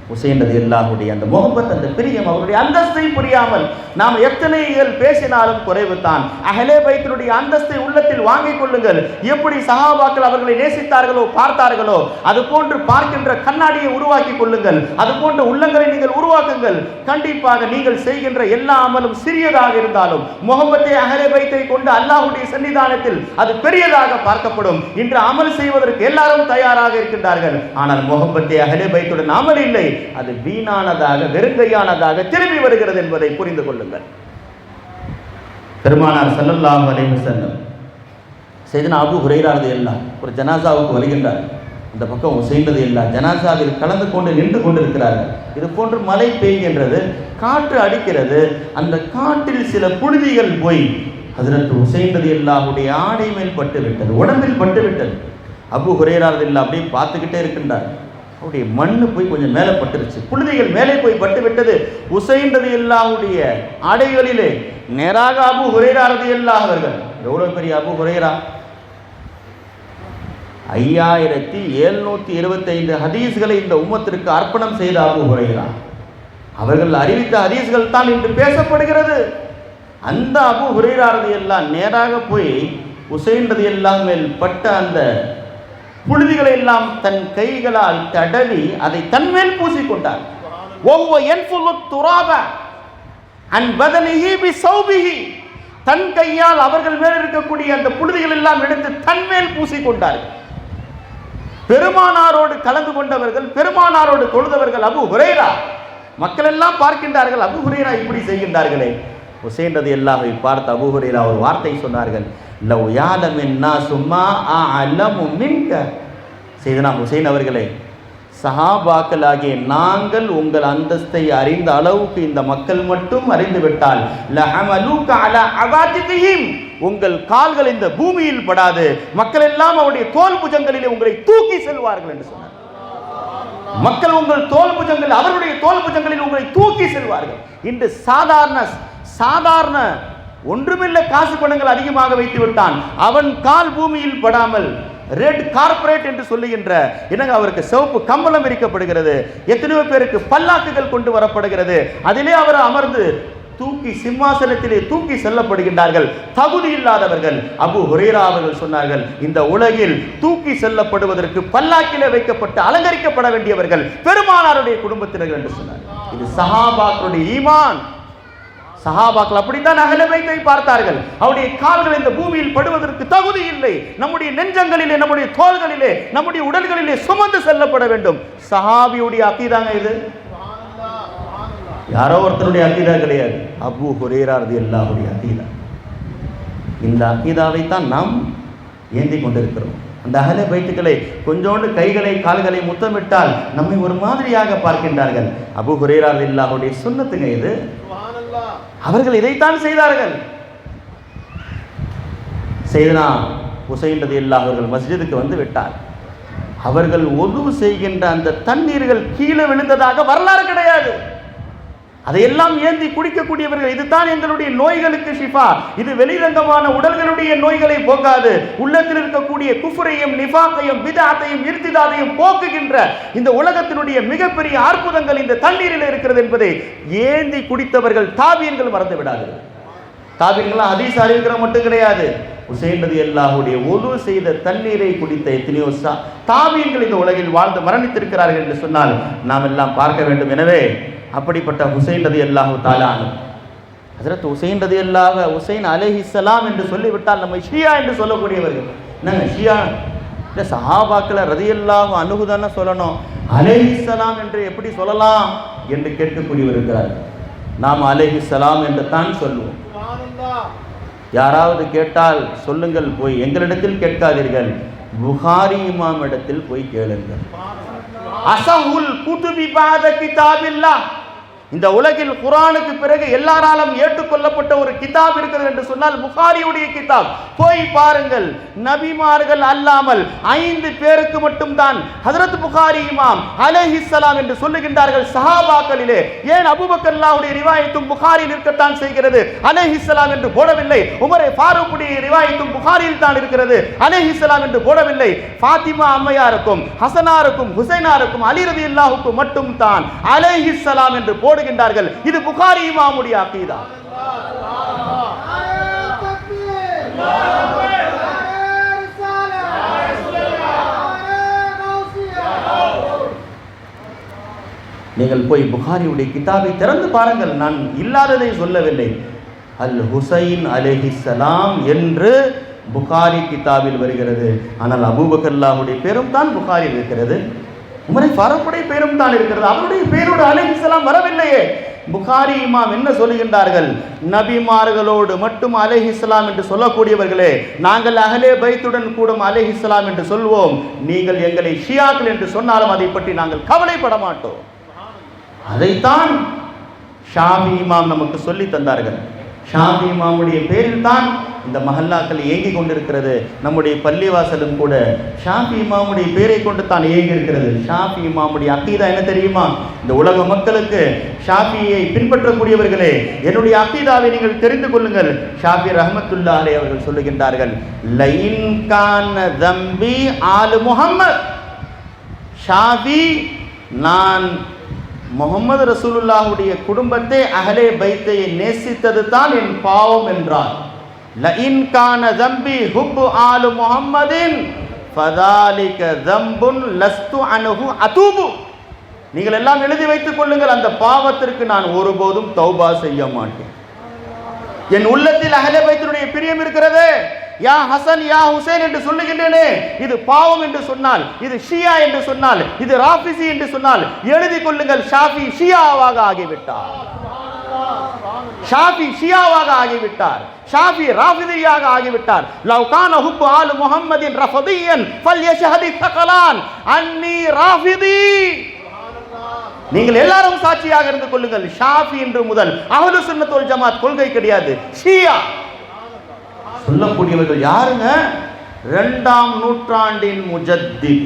ஹுசைன் ரலியல்லாஹுடைய அந்த முஹப்பத், அந்த பிரியம், அவருடைய அந்தஸ்தை புரியாமல் நாம் எத்தனை பேசினாலும் குறைவு தான். அஹ்லே பைத்தினுடைய அந்தஸ்தை உள்ளத்தில் வாங்கிக் கொள்ளுங்கள். எப்படி சஹாபாக்கள் அவர்களை நேசித்தார்களோ பார்த்தார்களோ அது போன்று பார்க்கின்ற கண்ணாடியை உருவாக்கி கொள்ளுங்கள். அது போன்ற உள்ளங்களை நீங்கள் உருவாக்குங்கள். கண்டிப்பாக நீங்கள் செய்கின்ற எல்லா அமலும் சிறியதாக இருந்தாலும் முஹப்பத்தை அஹ்லே பைத்தை கொண்டு அல்லாஹ்வுடைய சன்னிதானத்தில் அது பெரியதாக பார்க்கப்படும். இன்று அமல் செய்வதற்கு எல்லாரும் தயாராக இருக்கின்றார்கள். ஆனால் முஹப்பத்தை அஹ்லே பைத்துடன் அமல் இல்லை, அது வீணானதாக வெறுங்கையானதாக திரும்பி வருகிறது என்பதை புரிந்து கொள்ளுங்கள். பெருமானார் ஸல்லல்லாஹு அலைஹி வஸல்லம் செய்தனா அபூ ஹுரைரா ரலியல்லாஹு ஒரு ஜனாசாவுக்கு வருகின்றார். அந்த பக்கம் ஹுசைன் ரலியல்லாஹு ஜனாசாவில் கலந்து கொண்டு நின்று கொண்டிருக்கிறார்கள். இது போன்று மழை பெய்கின்றது, காற்று அடிக்கிறது. அந்த காற்றில் சில புழுதிகள் போய் ஹஜ்ரத் ஹுசைன் ரலியல்லாஹுடைய ஆடை மேல் பட்டு விட்டது, உடம்பில் பட்டு விட்டது. அபூ ஹுரைரா ரலியல்லாஹு அப்படியே பார்த்துக்கிட்டே இருக்கின்றார். அவருடைய மண்ணு போய் கொஞ்சம் மேலே பட்டுருச்சு, புழுதிகள் மேலே போய் பட்டு விட்டது. ஹுசைன் ரலியல்லாஹுடைய ஆடைகளிலே நேராக அபூ ஹுரைரா ரலியல்லாஹு அவர்கள், எவ்வளவு பெரிய அபூ ஹுரைரா, 5725 ஹதீஸ்களை இந்த உம்மத்திற்கு அர்ப்பணம் செய்த அபூ ஹுரைரா அவர்கள் அறிவித்த ஹதீஸ்கள் தான் இன்று பேசப்படுகிறது. அந்த அபூ ஹுரைரா ரலியல்லாஹு நேராக போய் ஹுசைன் ரலியல்லாஹு மேல் பட்ட அந்த புழுதிகளை எல்லாம் தன் கைகளால் தடவி அதை தன்மேல் பூசிக்கொண்டார். தன் கையால் அவர்கள் மேல் இருக்கக்கூடிய அந்த புழுதிகள் எல்லாம் எடுத்து தன்மேல் பூசிக்கொண்டார்கள். பெருமானாரோடு கலந்து கொண்டவர்கள், பெருமானாரோடு தொழுதவர்கள் அபூ ஹுரைரா. மக்கள் எல்லாம் பார்க்கின்றார்கள், அபூ ஹுரைரா இப்படி செய்கின்றார்களே. ஹுசைன் ரலியல்லாஹு பார்த்து அபூ ஹுரைரா ஒரு வார்த்தை சொன்னார்கள், லவ் யாலமின் நாஸு மா அஅலமு மின்க. செய்தனா ஹுசைன் அவர்களே, சஹாபாக்களாகிய நாங்கள் உங்கள் அந்தஸ்தை அறிந்த அளவுக்கு இந்த மக்கள் மட்டும் அறிந்து விட்டால் லஹமலுக அலா அவாதிகிஹிம், உங்கள் கால்கள் இந்த பூமியில் படாது, மக்கள் எல்லாம் அவருடைய தோல் புஜங்களிலே உங்களை தூக்கி செல்வார்கள் என்று சொன்னார். மக்கள் உங்கள் தோல் புஜங்கள், அவருடைய தோல் புஜங்களில் உங்களை தூக்கி செல்வார்கள். இன்று சாதாரண ஒன்றுமில்ல காசு பணங்கள் அதிகமாக வைத்து விட்டான். அவன் கால் பூமியில் படாமல் ரெட் கார்பரேட் என்று சொல்லுகின்ற என்னங்க, அவருக்கு சிவப்பு கம்பளம் விரிக்கப்படுகிறது. எத்தனையோ பேருக்கு பல்லாக்குகள் கொண்டு வரப்படுகிறது. அதிலே அவர் அமர்ந்து தூக்கி சிம்மாசனத்திலே தூக்கி செல்லப்படுகின்றார்கள். தகுதி இல்லாதவர்கள். அபூ ஹுரைரா அவர்கள் சொன்னார்கள், இந்த உலகில் தூக்கி செல்லப்படுவதற்கு பல்லாக்கிலே வைக்கப்பட்டு அலங்கரிக்கப்பட வேண்டியவர்கள் பெருமானாருடைய குடும்பத்தினர்கள் என்று சொன்னார். இது சஹாபாக்களுடைய ஈமான். சஹாபாக்கள் அப்படித்தான் அஹ்லே பைத்தை பார்த்தார்கள். அவருடைய கால்கள் இந்த பூமியில் படுவதற்கு தகுதி இல்லை. நம்முடைய நெஞ்சங்களிலே, நம்முடைய தோள்களிலே, நம்முடைய உடல்களிலே சுமந்து செல்லப்பட வேண்டும். சஹாபியுடைய அகீதாங்க இது. யாரோ ஒருத்தருடைய அகீதா கிடையாது. அபூ ஹுரைரா ரலியல்லாஹுடைய அகீதா. இந்த அகீதாவை தான் நாம் ஏந்தி கொண்டிருக்கிறோம். அந்த அஹ்லே பைத்துக்களை கொஞ்சோண்டு கைகளை கால்களை முத்தமிட்டால் நம்மை ஒரு மாதிரியாக பார்க்கின்றார்கள். அபூ ஹுரைரா ரலியல்லாஹுடைய சுன்னத்துங்க இது. அவர்கள் இதைத்தான் செய்தார்கள். செய்தனா ஹுசைன் ரலியல்லாஹு அவர்கள் மஸ்ஜிதுக்கு வந்து விட்டார். அவர்கள் ஒது செய்கின்ற அந்த தண்ணீர்கள் கீழே விழுந்ததாக வரலாறு கிடையாது. அதையெல்லாம் ஏந்தி குடிக்கக்கூடியவர்கள். இதுதான் எங்களுடைய நோய்களுக்கு ஷிஃபா. இது வெளிரங்கமான உடல்களுடைய நோய்களை போக்காது. உள்ளத்தில் இருக்கக்கூடிய குஃப்ரையும் நிஃபாக்கையும் பித்அத்தையும் இர்திதாதையும் போக்குகின்ற இந்த உலகத்தினுடைய மிகப்பெரிய அற்புதங்கள் இந்த தண்ணீரில் இருக்கிறது என்பதை ஏந்தி குடித்தவர்கள் தாபியன்கள் மறந்து விடாது. தாபியன்கள் ஹதீஸ் அறிவிக்கிற மட்டும் கிடையாது. ஹுசைன் ரலியல்லாஹுடைய ஒது செய்த தண்ணீரை குடித்த எத்தனையோ தாபியன்கள் இந்த உலகில் வாழ்ந்து மரணித்திருக்கிறார்கள் என்று சொன்னால் நாம் எல்லாம் பார்க்க வேண்டும். எனவே அப்படிப்பட்ட ஹுசைன் ரலியல்லாஹு தஆலா அன்ஹு, ஹஜ்ரத் ஹுசைன் ரலியல்லாஹு ஹுசைன் அலைஹிஸ்ஸலாம் என்று சொல்லிவிட்டால் நம்ம ஷியா என்று சொல்லக்கூடியவர்கள். என்னங்க ஷியா? இந்த சஹாபாக்களை ரலியல்லாஹு அன்ஹு தானே சொல்லணும், அலைஹிஸ்ஸலாம் என்று எப்படி சொல்லலாம் என்று கேட்கக்கூடியவர் இருக்கிறார். நாம் அலைஹிஸ்ஸலாம் என்று தான் சொல்லுவோம். யாராவது கேட்டால் சொல்லுங்கள், போய் எங்களிடத்தில் கேட்காதீர்கள், புகாரி இமாம் இடத்தில் போய் கேளுங்கள். அஸஹுல் குதுபி பஅத கிதாபில்லாஹ். இந்த உலகில் குர்ஆனுக்கு பிறகு எல்லாராலும் ஏற்றுக்கொள்ளப்பட்ட ஒரு கிதாப் இருக்கிறது என்று சொன்னால் புகாரியுடைய கிதாப். போய் பாருங்கள். நபிமார்கள் அல்லாமல் 5 பேருக்கு மட்டும்தான் ஹஜ்ரத் புகாரி இமாம் அலைஹிஸ்ஸலாம் என்று சொல்லுகின்றார்கள் சஹாபாக்களிலே. ஏன் அபூபக்கர் அல்லாஹ்வுடைய ரிவாயத்தும் புகாரியில் இருக்கத்தான் செய்கிறது, அலைஹிஸ்ஸலாம் என்று போடவில்லை. உமர் ஃபாரூக்குடைய ரிவாயத்தும் புகாரியில் தான் இருக்கிறது, அலைஹிஸ்ஸலாம் என்று போடவில்லை. ஃபாத்திமா அம்மையாருக்கும் ஹசனாருக்கும் ஹுசைனாருக்கும் அலி ரலியல்லாஹுக்கும் மட்டும் தான் அலைஹிஸ்ஸலாம் என்று போடுகின்றார்கள். இது புகாரி இமாமுடைய அகீதா. நீங்கள் போய் புகாரியுடைய கிதாபை திறந்து பாருங்கள். நான் இல்லாததை சொல்லவில்லை. அல் ஹுசைன் அலைஹிஸ்ஸலாம் என்று புகாரி கிதாபில் வருகிறது. ஆனால் அபூபக்கர் அல்லாஹ்வுடைய பேரும் தான் புகாரில் இருக்கிறது. உமரை ஃபாரூக்குடைய பேரும் தான் இருக்கிறது. அவருடைய பேரோடு அலைஹிஸ்ஸலாம் வரவில்லையே. புகாரி இமாம் என்ன சொல்லுகின்றார்கள்? நபிமார்களோடு மட்டும் அலைஹிஸ்ஸலாம் என்று சொல்லக்கூடியவர்களே, நாங்கள் அஹ்லே பைத்துடன் கூட அலைஹிஸ்ஸலாம் என்று சொல்வோம். நீங்கள் எங்களை ஷியாக்கள் என்று சொன்னாலும் அதை பற்றி நாங்கள் கவலைப்பட மாட்டோம். அதைத்தான் ஷாஃபி இமாம் நமக்கு சொல்லி தந்தார்கள். ஷாஃபி இமாமுடைய பேரில் தான் இந்த மஹல்லாக்கள் இயங்கி கொண்டிருக்கிறது. நம்முடைய பள்ளிவாசலும் கூட ஷாஃபி இமாமுடைய பேரை கொண்டு தான் இயங்கி இருக்கிறது. ஷாஃபி இமாமுடைய அகீதா என்ன தெரியுமா? இந்த உலக மக்களுக்கு ஷாஃபியை பின்பற்றக்கூடியவர்களே, என்னுடைய அகீதாவை நீங்கள் தெரிந்து கொள்ளுங்கள். ஷாஃபி ரஹ்மத்துல்லாஹி அலைஹி அவர்கள் சொல்லுகின்றார்கள், லைன் கான தம்பி ஆல் முஹம்மத். ஷாஃபி, நான் முஹம்மது ரசூலுல்லாஹுடைய குடும்பத்தை அஹ்லே பைத்தை நேசித்தது தான் என் பாவம் என்றார். லஇன் கான தம்பி ஹுப்பு ஆலு முஹம்மதின் ஃபதாலிக தம்புன் லஸ்து அன்ஹு அதூபு. நீங்கள் எல்லாம் எழுதி வைத்துக் கொள்ளுங்கள், அந்த பாவத்திற்கு நான் ஒருபோதும் தௌபா செய்ய மாட்டேன். என் உள்ளத்தில் அஹ்லே பைத்தினுடைய பிரியம் இருக்கிறது. யா ஹசன் யா ஹுசைன் என்று சொல்லுகின்றேனே, இது பாவம் என்று சொன்னால், இது ஷியா என்று சொன்னால், இது ராஃபிசி என்று சொன்னால் எழுதி கொள்ளுங்கள், ஷாஃபி ஷியாவாக ஆகிவிட்டார். ஷாஃபி ஷியாவாக ஆகிவிட்டார். ஷாஃபி ராஃபிதியாக ஆகிவிட்டார். லவ் கான ஹுப்பு ஆலு முஹம்மதின் ரஃபதியன் ஃபல்யஷ்ஹதி தகலான் அன்னி ராஃபிதி. நீங்கள் எல்லாரும் சாட்சியாக இருந்து கொள்ளுங்கள். ஷாஃபி என்று முதல் அஹ்லு சுன்னத் வல் ஜமாத் கொள்கை கிடையாது, ஷியா. சொல்லக்கூடியவர்கள் யாருங்க? 2ஆம் நூற்றாண்டின் முஜத்தித்.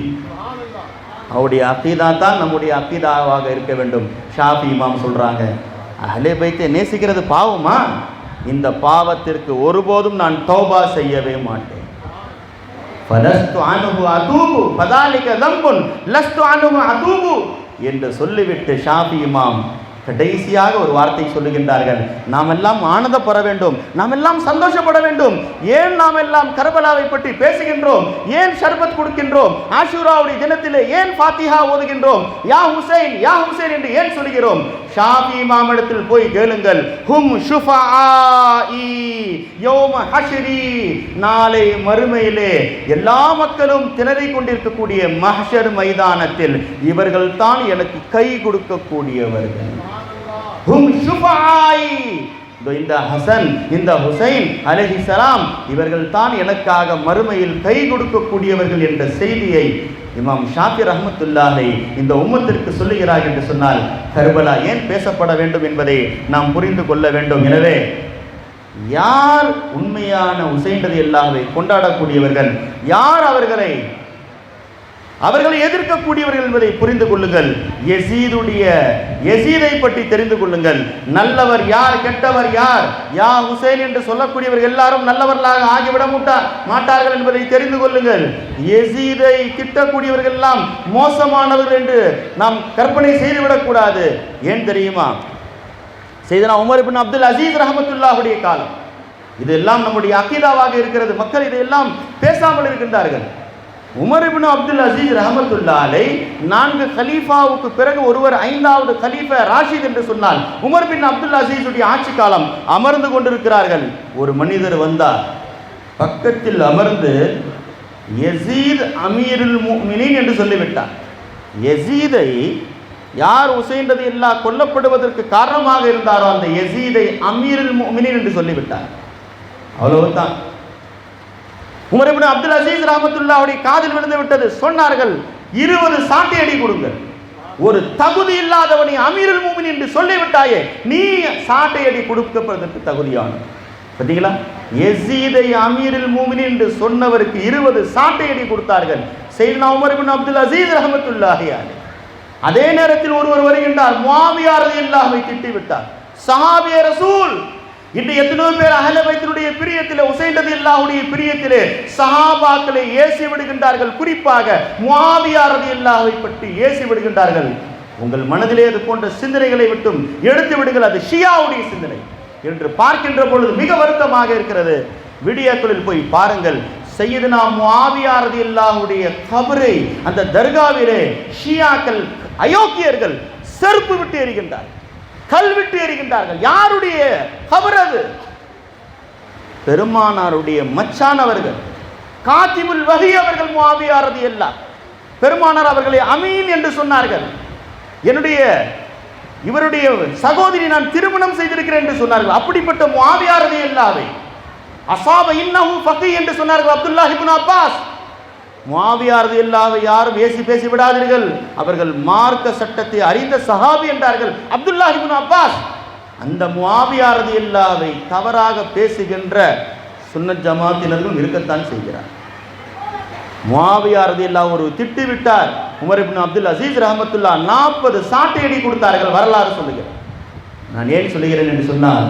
அவருடைய அக்கீதா தான் நம்முடைய அக்கீதாவாக இருக்க வேண்டும். ஷாஃபி இமாம் சொல்கிறாங்க, அஹ்லே பைத்தை நேசிக்கிறது பாவமா? இந்த பாவத்திற்கு ஒருபோதும் நான் தௌபா செய்யவே மாட்டேன். ஃபலஸ்து அன்ஹு அதூபு ஃபதாலிக தம்புன் லஸ்து அன்ஹு அதூபு என்று சொல்லிவிட்டு ஷாஃபி இமாம் கடைசியாக ஒரு வார்த்தை சொல்லுகின்றார்கள், நாம் எல்லாம் ஆனந்தப்பட வேண்டும், நாம் எல்லாம் சந்தோஷப்பட வேண்டும். ஏன் நாம் எல்லாம் கர்பலாவை பற்றி பேசுகின்றோம்? ஏன் ஷர்பத் கொடுக்கின்றோம்? ஆஷூராவுடைய தினத்திலே ஏன் ஃபாத்திஹா ஓதுகின்றோம்? யா ஹுசைன் யா ஹுசைன் என்று ஏன் சொல்கிறோம்? ஷாஃபி இமாமிடத்தில் போய் கேளுங்கள். ஹும் ஷுஃபாஇ யௌம ஹஷ்ரி, நாளை மறுமையிலே எல்லா மக்களும் திணறிக் கொண்டிருக்கக்கூடிய மஹ்ஷர் மைதானத்தில் இவர்கள் தான் எனக்கு கை கொடுக்கக்கூடியவர்கள். ஹும் ஷுஃபாஇ, இந்த ஹசன் இந்த ஹுசைன் அலைஹிஸ்ஸலாம் இவர்கள் தான் எனக்காக மறுமையில் கை கொடுக்கக்கூடியவர்கள் என்ற செய்தியை இமாம் ஷாஃபி ரஹ்மத்துல்லாஹி இந்த உம்மத்திற்கு சொல்லுகிறார் என்று சொன்னால், கர்பலா ஏன் பேசப்பட வேண்டும் என்பதை நாம் புரிந்து கொள்ள வேண்டும். எனவே யார் உண்மையான ஹுசைன் ரலியல்லாஹுவை கொண்டாடக்கூடியவர்கள், யார் அவர்களை எதிர்க்கக்கூடியவர்கள் என்பதை புரிந்து கொள்ளுங்கள். யசீதை பற்றி தெரிந்து கொள்ளுங்கள். நல்லவர் யார், கெட்டவர் யார், யா ஹுசைன் என்று சொல்லக்கூடியவர்கள் எல்லாரும் நல்லவர்களாக ஆகிவிட மாட்டார்கள் என்பதை தெரிந்து கொள்ளுங்கள். யசீதை திட்டக்கூடியவர்கள் எல்லாம் மோசமானவர்கள் என்று நாம் கற்பனை செய்துவிடக்கூடாது. ஏன் தெரியுமா? செய்தனா உமர் இப்னு அப்துல் அசீஸ் ரஹ்மத்துல்லாஹுடைய காலம். இதெல்லாம் நம்முடைய அகீதாவாக இருக்கிறது. மக்கள் இதையெல்லாம் பேசாமல் இருக்கின்றார்கள். உமர் இப்னு அப்துல் அசீஸ் ரஹ்மத்துல்லாஹி அலைஹி 4 கலீஃபாவுக்கு பிறகு ஒருவர் 5வது கலீஃபா ராஷித் என்று சொன்னால் உமர் பின் அப்துல் அசீஸுடைய ஆட்சி காலம். அமர்ந்து கொண்டிருக்கிறார்கள். ஒரு மனிதர் வந்தார், பக்கத்தில் அமர்ந்து யசீத் அமீருல் முஃமினீன் என்று சொல்லிவிட்டார். யசீதை யார் ஹுசைன் ரலியல்லாஹு கொல்லப்படுவதற்கு காரணமாக இருந்தாரோ அந்த யசீதை அமீருல் முஃமினீன் என்று சொல்லிவிட்டார். அவ்வளவுதான். உமர் இப்னு அப்துல் அசீஸ் ரஹ்மத்துல்லாஹி காதில் விழுந்து விட்டது. சொன்னார்கள், 20 சாட்டை அடி கொடுங்கள். ஒரு தகுதி இல்லாதவனை அமீருல் முஃமினீன் என்று சொல்லிவிட்டாயே, நீ சாட்டை அடி கொடுக்கப்படுவதற்கு தகுதியான. பார்த்தீங்களா? யசீதை அமீருல் முஃமினீன் என்று சொன்னவருக்கு 20 சாட்டை அடி கொடுத்தார்கள் சையதுனா உமர் இப்னு அப்துல் அசீஸ் ரஹ்மத்துல்லாஹி அலைஹி. அதே நேரத்தில் ஒருவர் வருகின்றார், முஆவியா ரலியல்லாஹு திட்டிவிட்டார். சஹாபியே ரசூல், இன்று எத்தனையோ பேர் அஹ்லே பைத்தினுடைய பிரியத்திலே, ஹுசைன் ரலியல்லாஹுடைய பிரியத்திலே சஹாபாக்களை ஏசி விடுகின்றார்கள். குறிப்பாக முஆவியா ரலியல்லாஹுவை பற்றி ஏசி விடுகின்றார்கள். உங்கள் மனதிலே அது போன்ற சிந்தனைகளை விட்டும் எடுத்து விடுங்கள், அது ஷியாவுடைய சிந்தனை என்று பார்க்கின்ற பொழுது மிக வருத்தமாக இருக்கிறது. வீடியோக்களில் போய் பாருங்கள், சையதுனா முஆவியா ரலியல்லாஹுடைய கபரை அந்த தர்காவிலே ஷியாக்கள் அயோக்கியர்கள் செருப்பு விட்டு எறிகின்றார்கள், கல் விட்டு எறிகின்றார்கள். யாருடைய கபர் அது? பெருமானாருடைய மச்சானவர்கள் காத்திபுல் வஹி அவர்கள் முஆவியா ரலியல்லாஹு. பெருமானார் அவர்களை அமீன் என்று சொன்னார்கள். இவருடைய சகோதரி நான் திருமணம் செய்திருக்கிறேன் என்று சொன்னார்கள். அப்படிப்பட்ட முஆவியா ரலியல்லாஹு அஸாப இன்னஹு ஃபகீஹ் என்று சொன்னார்கள் அப்துல்லாஹ் இப்னு அப்பாஸ். முஆவியா ரலியல்லாஹு யாரும் பேசி விடாதீர்கள், அவர்கள் மார்க்க சட்டத்தை அறிந்த சஹாபி என்றார்கள் அப்துல்லாஹ் இப்னு அப்பாஸ். அந்த முஆவியா ரலியல்லாஹு தவறாக பேசுகின்ற சுன்னத் ஜமாத்தினர்கள் இருக்கத்தான் செய்கிறார். முஆவியா ரலியல்லாஹு ஒரு திட்டு விட்டார். உமர் இப்னு அப்துல் அசீஸ் ரஹ்மத்துல்லாஹ் 40 சாட்டை அடி கொடுத்தார்கள். வரலாறு சொல்லுகிறேன். நான் ஏன் சொல்லுகிறேன் என்று சொன்னால்,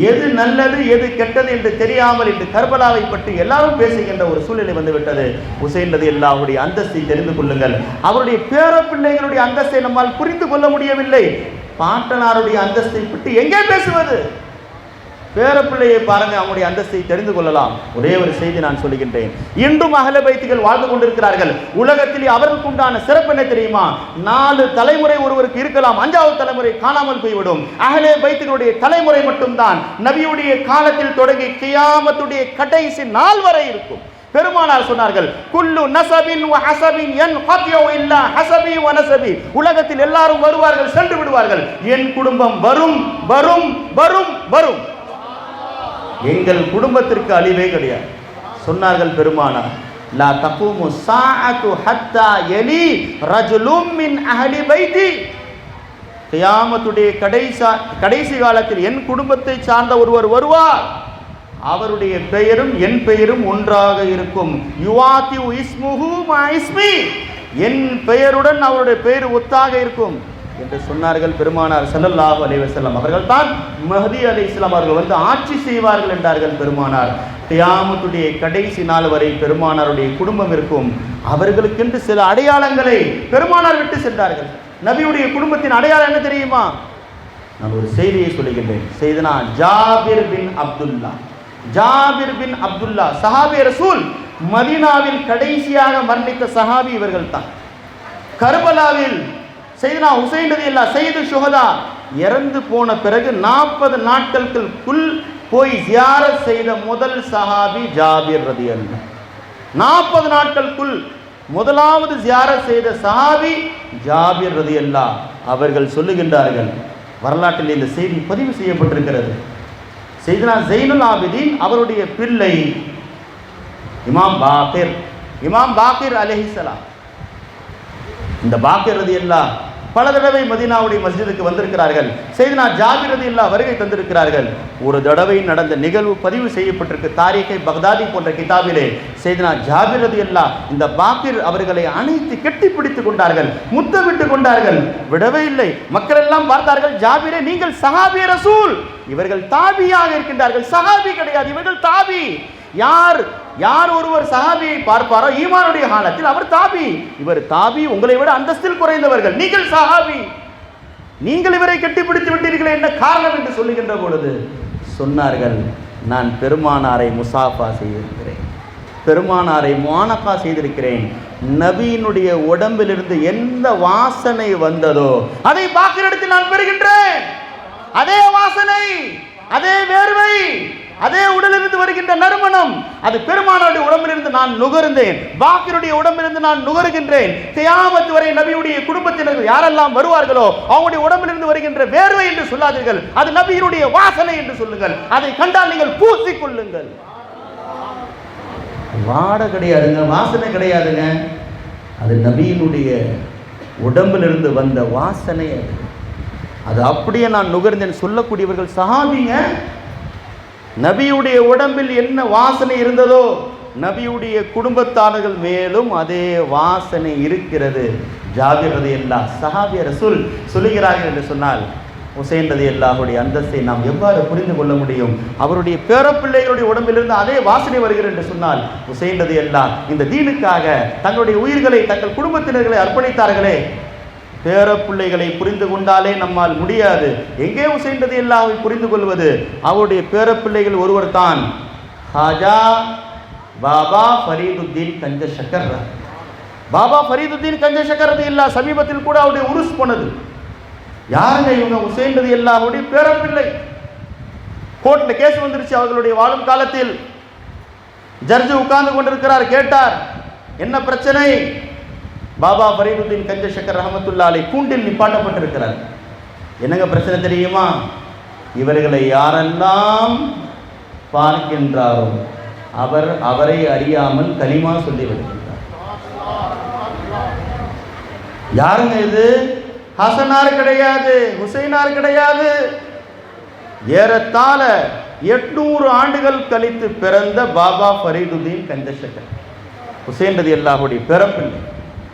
எது நல்லது எது கெட்டது என்று தெரியாமல் இன்று கர்பலாவை பற்றி எல்லாரும் பேசுகின்ற ஒரு சூழ்நிலை வந்துவிட்டது. ஹுசைன் ரலியல்லாஹுடைய அந்தஸ்தை தெரிந்து கொள்ளுங்கள். அவருடைய பேர பிள்ளைகளுடைய அந்தஸ்தை நம்மால் புரிந்து கொள்ள முடியவில்லை. பாட்டனாருடைய அந்தஸ்தை பற்றி எங்கே பேசுவது? பேர பிள்ளையை பாருங்க, அவங்களுடைய அந்தஸ்தை தெரிந்து கொள்ளலாம். ஒரே ஒரு செய்தி நான் சொல்லுகின்றேன். இன்றும் அஹ்லே பைத்துகள் வாழ்ந்து கொண்டிருக்கிறார்கள். உலகத்திலே அவர்களுக்கு உண்டான சிறப்பு என்ன தெரியுமா? 4 தலைமுறை ஒருவருக்கு இருக்கலாம், 5வது தலைமுறை காணாமல் போய்விடும். அஹ்லே பைத்துகளுடைய தலைமுறை மட்டும்தான் நபியுடைய காலத்தில் தொடங்கி கியாமத்துடைய கடைசி நாள் வரை இருக்கும். பெருமானார் சொன்னார்கள், குல்லு நஸபின் வ ஹஸபின் யன்கதியு இல்லா ஹஸபி வ நஸபி. உலகத்தில் எல்லாரும் வருவார்கள், சென்று விடுவார்கள். என் குடும்பம் வரும் வரும் வரும் வரும். எங்கள் குடும்பத்திற்கு அழிவே கிடையாது சொன்னார்கள் பெருமானார். லா தகூமு ஸாஅத்து ஹத்தா யலி ரஜுலும் மின் அஹ்லி பைத்தி. கியாமத்துடைய கடைசி காலத்தில் என் குடும்பத்தை சார்ந்த ஒருவர் வருவார், அவருடைய பெயரும் என் பெயரும் ஒன்றாக இருக்கும். யுவாதி இஸ்முஹு மா இஸ்மி. என் பெயருடன் அவருடைய பெயர் ஒத்தாக இருக்கும் என்று சொன்னார்கள் பெருமானார் ஸல்லல்லாஹு அலைஹி வஸல்லம். அவர்கள் தான் மஹ்தி அலைஹிஸ்ஸலாம் அவர்கள் வந்து ஆட்சி செய்வார்கள் என்றார்கள் பெருமானார். கியாமத்துடைய கடைசி நாள் வரை பெருமானாருடைய குடும்பம் இருக்கும். அவர்களுக்கென்று சில அடையாளங்களை பெருமானார் விட்டு சென்றார்கள். நபியுடைய குடும்பத்தின் அடையாளம் என்ன தெரியுமா? நான் ஒரு செய்தியை சொல்லுகின்றேன். செய்தனா ஜாபிர் பின் அப்துல்லா, ஜாபிர் பின் அப்துல்லா சஹாபி ரசூல், மதீனாவில் கடைசியாக மரணித்த சஹாபி இவர்கள் தான். கர்பலாவில் செய்தனா ஹுசைன் ரலியல்லாஹு சையது ஷுஹதா இறந்து போன பிறகு 40 நாட்களுக்குள் போய் ஜியாரத் செய்த முதல் சஹாபி ஜாபிர் ரலியல்லாஹு. 40 நாட்களுக்குள் முதலாவது ஜியாரத் செய்த சஹாபி ஜாபிர் ரலியல்லாஹு. அவர்கள் சொல்லுகின்றார்கள், வரலாற்றில் இந்த செய்தி பதிவு செய்யப்பட்டிருக்கிறது. செய்தனா ஜைனுல் ஆபிதீன் அவருடைய பிள்ளை இமாம் பாக்கிர் அலைஹிஸ்ஸலாம். இந்த பாக்கிர் ரலியல்லாஹு பல தடவை மதீனாவுடைய மஸ்ஜிதுக்கு வந்திருக்கிறார்கள். செய்தனா ஜாபிர் ரலியல்லாஹு வருகை தந்திருக்கிறார்கள். ஒரு தடவை நடந்த நிகழ்வு பதிவு செய்யப்பட்டிருக்கு தாரீகை பக்தாதி போன்ற கிதாபிலே. செய்தனா ஜாபிர் ரலியல்லாஹு இந்த பாக்கிர் அவர்களை அணைத்து கெட்டிப்பிடித்துக் கொண்டார்கள், முத்தமிட்டு கொண்டார்கள், விடவே இல்லை. மக்கள் எல்லாம் பார்த்தார்கள், ஜாபிரே நீங்கள் சஹாபி ரசூல், இவர்கள் தாபியாக இருக்கின்றார்கள், சஹாபி கிடையாது, இவர்கள் தாபி. யார் ஒருவர் சஹாபியை பார்ப்பாரோ ஈமானுடைய காலத்தில் அவர் தாபி, இவர் தாபி, உங்களை விட அந்தஸ்தில் குறைந்தவர்கள், நீங்கள் சஹாபி, நீங்கள் இவரை கட்டிப்பிடித்து விட்டீர்களே, என்ன காரணம் என்று சொல்லுகின்ற பொழுது சொன்னார்கள், நான் பெருமானாரை முசாஃபா செய்திருக்கிறேன், பெருமானாரை முஆனகா செய்திருக்கிறேன். நபியினுடைய உடம்பிலிருந்து எந்த வாசனை வந்ததோ அதை பாக்கிரிடத்தில் நான் பெறுகின்றேன். அதே வாசனை, அதே வேர்வை, அதே உடலிலிருந்து வருகின்ற நறுமணம், அது பெருமானாருடைய உடம்பிலிருந்து நான் நுகர்ந்தேன், பாக்கிருடைய உடம்பிலிருந்து நான் நுகர்கின்றேன். கியாமத் வரை நபியுடைய குடும்பத்தினர்கள் யாரெல்லாம் வருவார்களோ அவங்களுடைய உடம்பிலிருந்து வருகின்ற வேர்வை என்று சொல்லாதீர்கள், அது நபியினுடைய வாசனை என்று சொல்லுங்கள். அதை கண்டால் நீங்கள் பூசிக்கொள்ளுங்கள். வாடை கிடையாதுங்க, வாசனை கிடையாதுங்க, அது நபியினுடைய உடம்பிலிருந்து வந்த வாசனை. அது அப்படியே நான் நுகர்ந்தேன் சொல்லக்கூடியவர்கள் சஹாபிங்க. நபியுடைய உடம்பில் என்ன வாசனை இருந்ததோ நபியுடைய குடும்பத்தார்கள் மேலும் அதே வாசனை இருக்கிறது. ஜாபிர் ரலியல்லாஹு சஹாபி ரசூல் சொல்லுகிறார்கள் என்று சொன்னால், ஹுசைன் ரலியல்லாஹுடைய அந்தஸ்தை நாம் எவ்வாறு புரிந்து கொள்ள முடியும்? அவருடைய பேரப்பிள்ளைகளுடைய உடம்பிலிருந்து அதே வாசனை வருகிறது என்று சொன்னால், ஹுசைன் ரலியல்லாஹு இந்த தீனுக்காக தங்களுடைய உயிர்களை, தங்கள் குடும்பத்தினர்களை அர்ப்பணித்தார்களே, பேரப்பிள்ளைகளை புரிந்து கொண்டாலே நம்மால் முடியாது. எங்கே ஹுசைன் ரலியல்லாஹுவை புரிந்து கொள்வது? அவருடைய பேரப்பிள்ளைகள் ஒருவர் தான் ஹாஜா பாபா ஃபரீதுத்தீன் கஞ்சஷக்கர். பாபா ஃபரீதுத்தீன் கஞ்சஷக்கர் ரலியல்லாஹு சமீபத்தில் கூட அவருடைய உருஸ் போனது. யாருங்க இவங்க? ஹுசைன் ரலியல்லாஹுடைய பேரப்பிள்ளை. கோர்ட்ல கேஸ் வந்துருச்சு அவர்களுடைய வாழும் காலத்தில். ஜட்ஜ் உட்கார்ந்து கொண்டிருக்கிறார், கேட்டார், என்ன பிரச்சனை? பாபா ஃபரீதுத்தீன் கஞ்சஷக்கர் ரஹமத்துல்லாஹி அலைஹி கூண்டில் நிப்பாட்டப்பட்டிருக்கிறார். என்னங்க பிரச்சனை தெரியுமா? இவர்களை யாரெல்லாம் பார்க்கின்றாரோ அவரை அறியாமல் கலிமா சொல்லி விடுகின்றார். யாருங்க இது? ஹசனார் கிடையாது, ஹுசைனார் கிடையாது. ஏறத்தாழ 800 ஆண்டுகள் கழித்து பிறந்த பாபா ஃபரீதுத்தீன் கஞ்சஷக்கர், ஹுசைன் ரலியல்லாஹுடைய பிறப்பில்லை.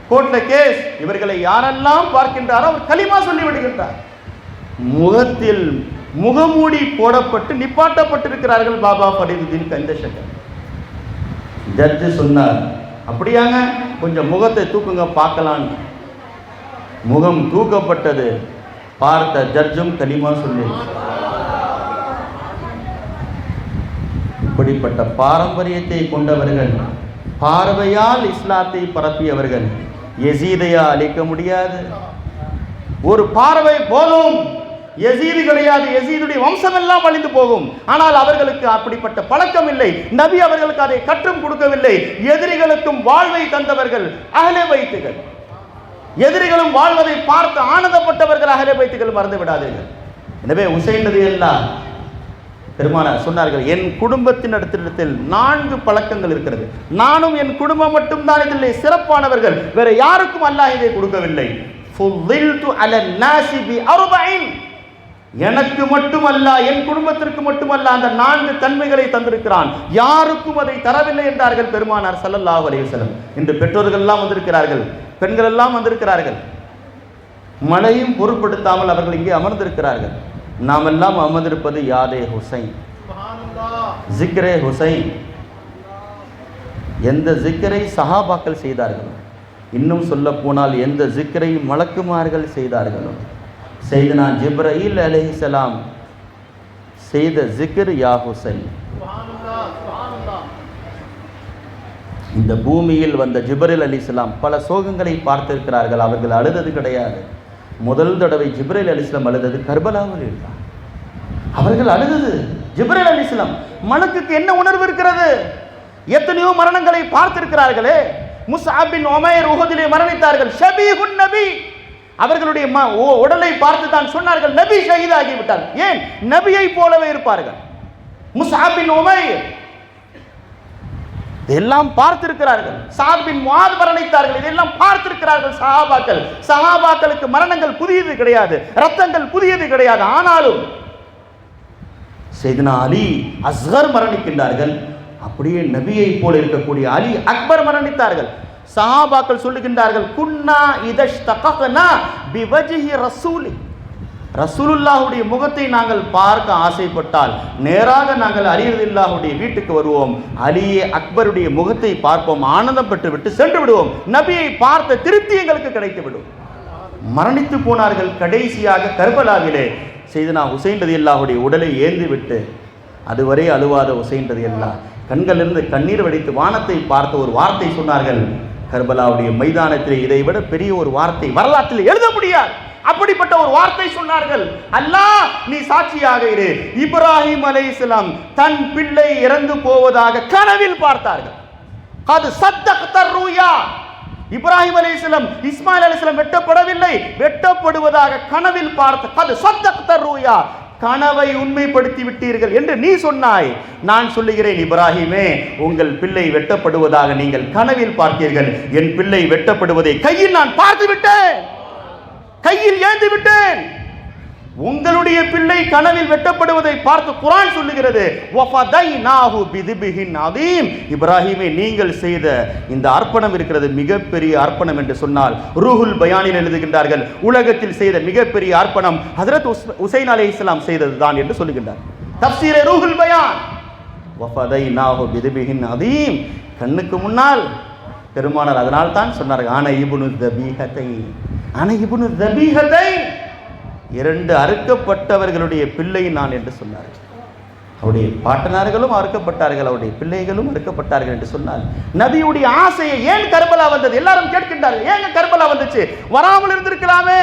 கோர்ட்ல கேஸ், இவர்களை யாரெல்லாம் பார்க்கின்றாரோ அவர் கலிமா சொல்லி விடுகின்றார். முகத்தில் முகமூடி போடப்பட்டு நிப்பாட்டப்பட்டிருக்கிறார்கள் பாபா ஃபரீதுத்தீன் கஞ்சஷக்கர். ஜட்ஜு சொன்னார், அப்படியாங்க, கொஞ்சம் முகத்தை தூக்குங்க பார்க்கலாம். முகம் தூக்கப்பட்டது. பார்த்த ஜட்ஜும் கலிமா சொல்லி. இப்படிப்பட்ட பாரம்பரியத்தை கொண்டவர்கள், பார்வையால் இஸ்லாத்தை பரப்பியவர்கள், யசீதையா அழிக்க முடியாது. ஒரு பார்வை போதும், யசீது கிடையாது, யசீதுடைய வம்சம் எல்லாம் அழிந்து போகும். ஆனால் அவர்களுக்கு அப்படிப்பட்ட பழக்கம் இல்லை. நபி அவர்களுக்கு அதை கற்றும் கொடுக்கவில்லை. எதிரிகளுக்கும் வாழ்வை தந்தவர்கள் அஹ்லே பைத்துகள். எதிரிகளும் வாழ்வதை பார்த்து ஆனந்தப்பட்டவர்கள் அஹ்லே பைத்துகள், மறந்து விடாதீர்கள். எனவே ஹுசைன் ரலியல்லாஹு பெருமானார் சொன்னார்கள், என் குடும்பத்தினிடத்தில் 4 பழக்கங்கள் இருக்கிறது. நானும் என் குடும்பம் மட்டும்தான் இதில் சிறப்பானவர்கள், வேற யாருக்கும் அல்லாஹ் இதை கொடுக்கவில்லை. எனக்கு மட்டுமல்ல, என் குடும்பத்திற்கு மட்டுமல்ல அந்த 4 தன்மைகளை தந்திருக்கிறான், யாருக்கும் அதை தரவில்லை என்றார்கள் பெருமானார் ஸல்லல்லாஹு அலைஹி வஸல்லம். இன்று பெற்றோர்கள் எல்லாம் வந்திருக்கிறார்கள், பெண்கள் எல்லாம் வந்திருக்கிறார்கள். மழையும் பொருட்படுத்தாமல் அவர்கள் இங்கே அமர்ந்திருக்கிறார்கள். நாம் எல்லாம் அமர்ந்திருப்பது யாதே ஹுசைன், ஜிக்ரே ஹுசைன். எந்த ஜிக்கரை சஹாபாக்கள் செய்தார்களோ, இன்னும் சொல்ல போனால் எந்த ஜிக்கரை மலக்குமார்கள் செய்தார்களோ, செய்தனா ஜிப்ரீல் அலைஹிஸ்ஸலாம் செய்த ஜிக்ர் யா ஹுசைன். இந்த பூமியில் வந்த ஜிப்ரீல் அலைஹிஸ்ஸலாம் பல சோகங்களை பார்த்திருக்கிறார்கள். அவர்கள் அழுதது கிடையாது. முதல் தடவை ஜிப்ரீல் அலைஹிஸ்ஸலாம் அழுதது கர்பலாவில் இருந்தார். அவர்கள் அழுதது ஜிப்ரீல் அலைஹிஸ்ஸலாம். மலக்குக்கு என்ன உணர்வு இருக்கிறது? எத்தனையோ மரணங்களை பார்த்திருக்கிறார்களே. முஸ்அப் பின் உமைர் உஹதிலே மரணித்தார்கள். ஷபீஹுன் நபி, அவர்களுடைய உடலை பார்த்து தான் சொன்னார்கள் நபி ஷஹீதாகி விட்டார். ஏன்? நபியை போலவே இருப்பார்கள். முஸ்அப் பின் உமைர் இதெல்லாம் பார்த்திருக்கிறார்கள். சஅத் பின் முஆத் மரணித்தார்கள். இதெல்லாம் பார்த்திருக்கிறார்கள் சஹாபாக்கள். சஹாபாக்களுக்கு மரணங்கள் புதியது கிடையாது, ரத்தங்கள் புதியது கிடையாது. ஆனாலும் சையதுனா அலி அஸ்கர் மரணிக்கின்றார்கள். அப்படியே நபியை போல இருக்கக்கூடிய அலி அக்பர் மரணித்தார்கள். சஹாபாக்கள் சொல்லுகின்றார்கள், குன்னா இதஷ்தகனா பிவஜ்ஹி ரசூலி, ரசூலுல்லாஹுடைய முகத்தை நாங்கள் பார்க்க ஆசைப்பட்டால் நேராக நாங்கள் அலி ரலியல்லாஹுடைய வீட்டுக்கு வருவோம், அலியே அக்பருடைய முகத்தை பார்ப்போம், ஆனந்தம் பெற்று விட்டு சென்று விடுவோம், நபியை பார்த்த திருப்தி எங்களுக்கு கிடைத்து விடும். மரணித்து போனார்கள். கடைசியாக கர்பலாவிலே செய்தனா ஹுசைன் ரலியல்லாஹுடைய உடலை ஏந்தி விட்டு அதுவரை அழுவாத ஹுசைன் ரலியல்லாஹ் கண்களிலிருந்து கண்ணீர் வடித்து வானத்தை பார்த்த ஒரு வார்த்தை சொன்னார்கள். கர்பலாவுடைய மைதானத்திலே இதை விட பெரிய ஒரு வார்த்தை வரலாற்றில் எழுத முடியாது. அப்படிப்பட்ட ஒரு வார்த்தை சொன்னார்கள். அல்லாஹ் நீ சாட்சியாக இரு, இப்ராஹிம் அலைஹிஸ்ஸலாம் தன் பிள்ளை இறந்து போவதாக கனவில் பார்த்தார்கள். அது சத்தக்தர் ரூயா. இப்ராஹிம் அலைஹிஸ்ஸலாம் இஸ்மாயில் அலைஹிஸ்ஸலாம் வெட்டப்படவில்லை, வெட்டப்படுவதாக கனவில் பார்த்த அது சத்தக்தர் ரூயா, கனவை உண்மைப்படுத்தி விட்டீர்கள் என்று நீ சொன்னாய். நான் சொல்லுகிறேன், இப்ராஹிமே உங்கள் பிள்ளை வெட்டப்படுவதாக நீங்கள் கனவில் பார்த்தீர்கள். என் பிள்ளை வெட்டப்படுவதை கையில் நான் பார்த்து விட்டேன், கையில் ஏந்தி விட்டேன். உங்களுடைய பிள்ளை கனவில் வெட்டப்படுவதை பார்த்து குர்ஆன் சொல்லுகிறது, வஃபதைனாஹு பிதிபிஹின் அதீம். இப்ராஹிமே நீங்கள் செய்த இந்த அர்ப்பணம் இருக்கிறது மிகப்பெரிய அர்ப்பணம் என்று சொன்னால் ரூஹுல் பயானில் எழுதுகின்றார்கள், உலகத்தில் செய்த மிகப்பெரிய அர்ப்பணம் ஹஜ்ரத் ஹுசைன் அலைஹிஸ்ஸலாம் செய்ததுதான் என்று சொல்லுகின்றார். தஃப்சீரே ரூஹுல் பயான். வஃபதைனாஹு பிதிபிஹின் அதீம். கண்ணுக்கு முன்னால் பெருமானார் அதனால் தான் சொன்னார்கள், ஆன இப்னு தபீஹத்தை, ஆன இப்னு தபீஹத்தை, இரண்டு அறுக்கப்பட்டவர்களுடைய பிள்ளை நான் என்று சொன்னார்கள். அவருடைய பாட்டனார்களும் அறுக்கப்பட்டார்கள், அவருடைய பிள்ளைகளும் அறுக்கப்பட்டார்கள் என்று சொன்னார். நபியுடைய ஆசையை ஏன் கர்பலா வந்தது? எல்லாரும் கேட்கின்றார்கள், ஏன் கர்பலா வந்துச்சு? வராமல் இருந்திருக்கலாமே.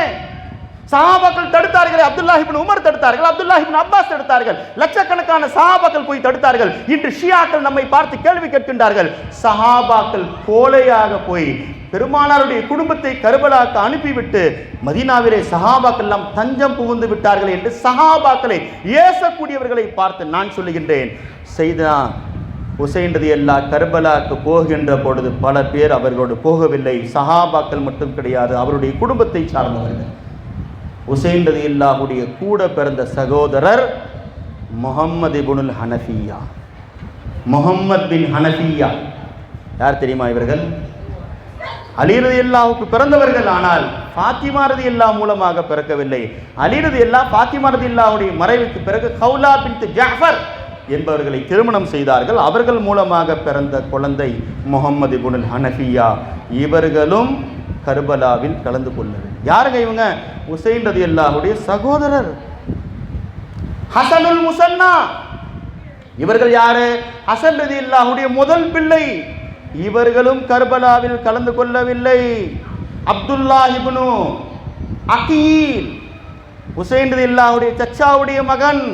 சஹாபாக்கள் தடுத்தார்கள், அப்துல்லாஹ் இப்னு உமர் தடுத்தார்கள், அப்துல்லாஹ் இப்னு அப்பாஸ் தடுத்தார்கள், லட்சக்கணக்கான சஹாபாக்கள் போய் தடுத்தார்கள். இன்று ஷியாக்கள் நம்மை பார்த்து கேள்வி கேட்கின்றார்கள். சஹாபாக்கள் கோலையாக போய் பெருமானாருடைய குடும்பத்தை கர்பலாக்கு அனுப்பிவிட்டு மதீனாவிலே சஹாபாக்கள் எல்லாம் தஞ்சம் புகுந்து விட்டார்கள் என்று சஹாபாக்களை ஏசக்கூடியவர்களை பார்த்து நான் சொல்லுகின்றேன், செய்தா ஹுசைன் ரலியல்லாஹு கர்பலாக்கு போகின்ற பொழுது பல பேர் அவர்களோடு போகவில்லை. சஹாபாக்கள் மட்டும் கிடையாது, அவருடைய குடும்பத்தை சார்ந்தவர்கள். ஹுசைன் ரலியல்லாஹுடைய கூட பிறந்த சகோதரர் முஹம்மது இப்னுல் ஹனஃபியா, முஹம்மது பின் ஹனஃபியா. யார் தெரியுமா இவர்கள்? அலி ரலியல்லாஹுக்கு பிறந்தவர்கள், ஆனால் ஃபாத்திமா ரலியல்லாஹு மூலமாக பிறக்கவில்லை. அலி ரலியல்லாஹு ஃபாத்திமா ரலியல்லாஹுடைய மறைவுக்கு பிறகு கௌலா பின்த் ஜஅஃபர் என்பவர்களை திருமணம் செய்தார்கள். அவர்கள் மூலமாக பிறந்த குழந்தை முஹம்மது இப்னுல் ஹனஃபியா. இவர்களும் கர்பலாவில் கலந்து கொள்ளவில்லை. யாருங்க இவங்க? ஹுசைன் ரலியல்லாஹுடைய சகோதரர் ஹசனுல் முஸன்னா. இவர்கள் யாரு? ஹசன் ரலியல்லாஹுடைய முதல் பிள்ளை. இவர்களும் கர்பலாவில் கலந்து கொள்ளவில்லை. அப்துல்லாஹ் இப்னு அகீல், ஹுசைன் ரலியல்லாஹுடைய சச்சாவுடைய மகன்,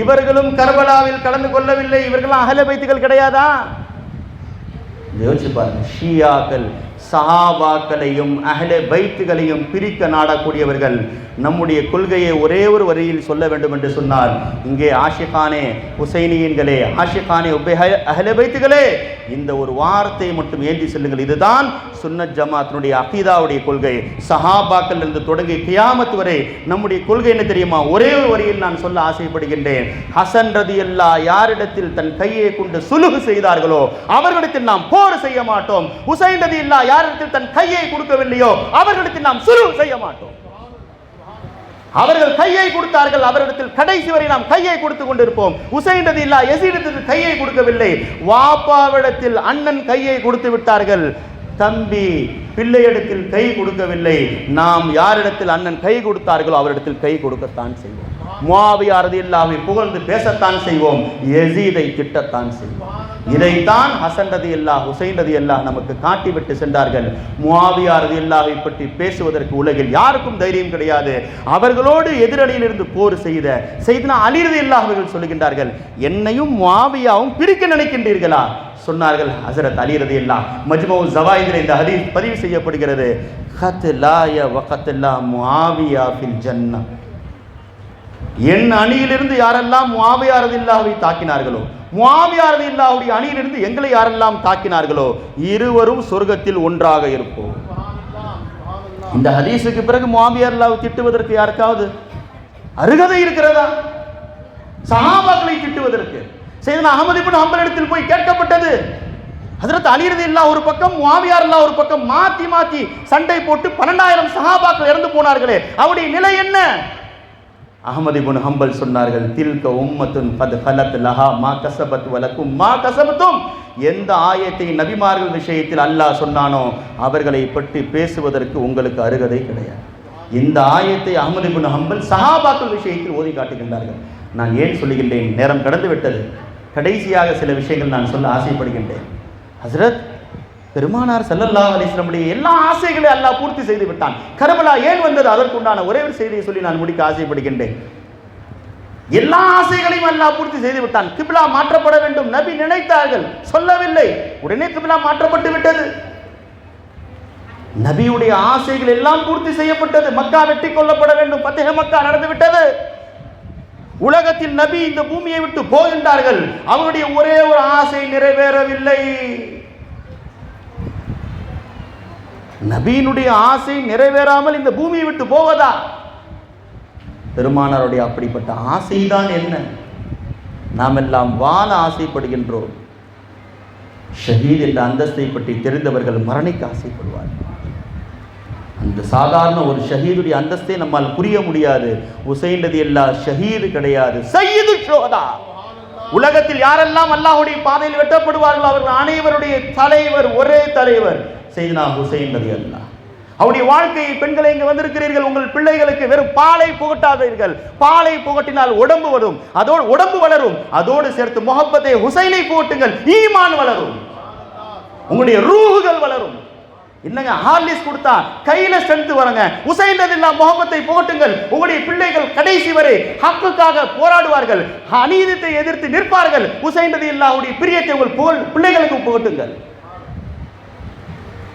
இவர்களும் கர்பலாவில் கலந்து கொள்ளவில்லை. இவர்கள் அஹ்லே பைத்துகள் கிடையாதா? யோசிச்சு பாருங்க. ஷியாக்கள் சஹாபாக்களையும் அஹ்லே பைத்துகளையும் பிரிக்க நாடக்கூடியவர்கள். நம்முடைய கொள்கையை ஒரே ஒரு வரியில் சொல்ல வேண்டும் என்று சொன்னால், இங்கே ஆஷிகானே ஹுசைனியன்களே, ஆஷிகானே அஹ்லே பைத்துகளே, இந்த ஒரு வார்த்தையை மட்டும் ஏந்தி செல்லுங்கள். இதுதான் சுன்னத் ஜமாத்தினுடைய அகீதாவுடைய கொள்கை. சஹாபாக்கள் இருந்து தொடங்கி கியாமத் வரை நம்முடைய கொள்கை என்ன தெரியுமா? ஒரே ஒரு வரியில் நான் சொல்ல ஆசைப்படுகின்றேன். ஹசன் ரலியல்லாஹு யாரிடத்தில் தன் கையை கொண்டு சுலுஹ் செய்தார்களோ அவர்களிடத்தில் நாம் போர் செய்ய மாட்டோம். ஹுசைன் ரலியல்லாஹு யாரிடத்தில் தன் கையை கொடுக்கவில்லையோ அவர்களிடத்தில் நாம் சுல்ஹ் செய்ய மாட்டோம். அவர்கள் கையை கொடுத்தார்கள், அவரிடத்தில் கடைசி வரை நாம் கையை கொடுத்து கொண்டிருப்போம். ஹுசைன் ரலியல்லாஹு யஸீதிற்கு கையை கொடுக்கவில்லை, வாப்பாவிடத்தில் அண்ணன் கையை கொடுத்து விட்டார்கள், தம்பி பிள்ளையிடத்தில் கை கொடுக்கவில்லை. நாம் யாரிடத்தில் அண்ணன் கை கொடுத்தார்களோ அவரிடத்தில் கை கொடுக்கத்தான் செய்வோம். முஆவியா ரலியல்லாஹு புகழ்ந்து பேசத்தான் செய்வோம், யஸீதை திட்டத்தான் செய்வோம். இதைத்தான் ஹசன் ரலியல்லாஹு ஹுசைன் ரலியல்லாஹு நமக்கு காட்டிவிட்டு சென்றார்கள். முஆவியா ரலியல்லாஹு பற்றி பேசுவதற்கு உலகில் யாருக்கும் தைரியம் கிடையாது. அவர்களோடு எதிரணியில் இருந்து போர் செய்த சையதுனா அலி ரலியல்லாஹு அவர்கள் சொல்லுகின்றார்கள், என்னையும் முஆவியாவும் பிரிக்க நினைக்கின்றீர்களா? சொன்னார்கள் ஹஸரத் அலி ரலியல்லாஹு. மஜ்மூ ஸவாயிதில் இந்த ஹதீஸ் பதிவு செய்யப்படுகிறது. கத்லாய வகத்லா முஆவியா ஃபில் ஜன்னah. என் அணியிலிருந்து யாரெல்லாம் முஆவியா ரலியல்லாஹுவை தாக்கினார்களோ, முஆவியா ரலியல்லாஹுடைய அணியிலிருந்து எங்களை யாரெல்லாம் தாக்கினார்களோ இருவரும் சொர்க்கத்தில் ஒன்றாக இருப்போம். இந்த ஹதீஸுக்கு பிறகு முஆவியா ரலியல்லாஹு திட்டுவதற்கு யாருக்காவது அருகதை இருக்கிறதா? சஹாபாக்களை திட்டுவதற்கு சையதுனா அஹ்மத் இப்னு ஹம்பல் இடத்தில் போய் கேட்கப்பட்டது. ஹஜ்ரத் அலி ரலியல்லாஹு ஒரு பக்கம், முஆவியா ரலியல்லாஹு ஒரு பக்கம் மாத்தி மாத்தி சண்டை போட்டு 12,000 சஹாபாக்கள் இறந்து போனார்களே, அவருடைய நிலை என்ன? அஹ்மத் இப்னு ஹம்பல் சொன்னார்கள், தில்க உம்மத்துன் கத் கலத் லஹா மா கஸபத் வலக்கும் மா கஸபத்தும். எந்த ஆயத்தை நபிமார்கள் விஷயத்தில் அல்லாஹ் சொன்னானோ அவர்களை பற்றி பேசுவதற்கு உங்களுக்கு அருகதை கிடையாது. இந்த ஆயத்தை அஹ்மத் இப்னு ஹம்பல் சஹாபாக்கள் விஷயத்தில் ஓதி காட்டுகின்றார்கள். நான் ஏன் சொல்லுகின்றேன், நேரம் கடந்து விட்டது. கடைசியாக சில விஷயங்கள் நான் சொல்ல ஆசைப்படுகின்றேன். ஹஸ்ரத் பெருமானார் ஸல்லல்லாஹு அலைஹி வஸல்லம் எல்லா ஆசைகளையும் அல்லாஹ் பூர்த்தி செய்து விட்டான். கர்பலா ஏன் வந்தது, அதற்குண்டான ஒரே ஒரு செய்தியை சொல்லி நான் முடிக்க ஆசைப்படுகின்றேன். எல்லா ஆசைகளையும் அல்லாஹ் பூர்த்தி செய்து விட்டான். கிப்லா மாற்றப்பட வேண்டும் நபி நினைத்தார்கள், சொல்லவில்லை, உடனே கிப்லா மாற்றப்பட்டு விட்டது. நபியுடைய ஆசைகள் எல்லாம் பூர்த்தி செய்யப்பட்டது. மக்கா வெற்றி கொள்ளப்பட வேண்டும், ஃபத்ஹ் மக்கா நடந்து விட்டது. உலகத்தில் நபி இந்த பூமியை விட்டு போகின்றார்கள், அவருடைய ஒரே ஒரு ஆசை நிறைவேறவில்லை. நபியினுடைய ஆசை நிறைவேறாமல் இந்த பூமியை விட்டு போவதா? பெருமானாருடைய அப்படிப்பட்ட ஆசைதான் என்ன? நாம் எல்லாம் வாழ ஆசைப்படுகின்றோம். ஷஹீத் என்ற அந்தஸ்தை பற்றி தெரிந்தவர்கள் மரணிக்க ஆசைப்படுவார்கள். அந்த சாதாரண ஒரு ஷஹீதுடைய அந்தஸ்தை நம்மால் புரிய முடியாது. ஹுசைன் ரலியல்லாஹு ஷஹீது கிடையாது, சய்யிது ஷுஹதா. உலகத்தில் யாரெல்லாம் அல்லாஹ்வுடைய பாதையில் வெட்டப்படுவார்களோ அவர்கள் அனைவருடைய தலைவர், ஒரே தலைவர் சையதுனா ஹுசைன் ரலியல்லாஹு. அவருடைய வாழ்க்கையை, பெண்களை இங்கு வந்திருக்கிறீர்கள், உங்கள் பிள்ளைகளுக்கு வெறும் பாலை புகட்டாதீர்கள். பாலை புகட்டினால் உடம்பு வரும், அதோடு உடம்பு வளரும். அதோடு சேர்த்து முஹப்பத்தை ஹுசைனை புகட்டுங்கள், ஈமான் வளரும், உங்களுடைய ரூஹுகள் வளரும். என்னங்க ஹார்லிஸ் கொடுத்தா கையில ஸ்ட்ரென்த் வரங்க. ஹுசைன் ரலியல்லாஹு முஹப்பத்தை புகட்டுங்கள், உங்களுடைய பிள்ளைகள் கடைசி வரை ஹக்குக்காக போராடுவார்கள், அநீதியை எதிர்த்து நிற்பார்கள். ஹுசைன் ரலியல்லாஹுடைய பிரியத்தை உங்கள் பிள்ளைகளுக்கு புகட்டுங்கள்.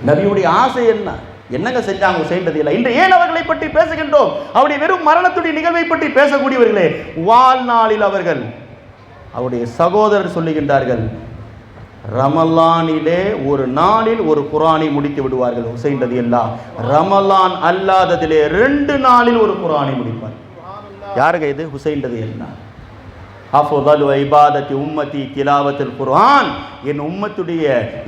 நபியுடைய ஆசை என்ன? என்னங்க செஞ்சாங்க ஹுசைன் ரலியல்லாஹு? இன்று ஏன் அவர்களை பற்றி பேசுகின்றோம்? அவருடைய வெறும் மரணத்துடைய நிகழ்வை பற்றி பேசக்கூடியவர்களே, வாழ்நாளில் அவர்கள், அவருடைய சகோதரர் சொல்லுகின்றார்கள், ரமலானிலே ஒரு நாளில் ஒரு குர்ஆனை முடித்து விடுவார்கள் ஹுசைன் ரலியல்லாஹு. ரமலான் அல்லாததிலே 2 நாளில் ஒரு குர்ஆனை முடிப்பார். யாருங்க இது? ஹுசைன் ரலியல்லாஹு. அஃதலு இபாதத்தி உம்மத்தி திலாவத்துல் குர்ஆன். என் உம்மத்துடைய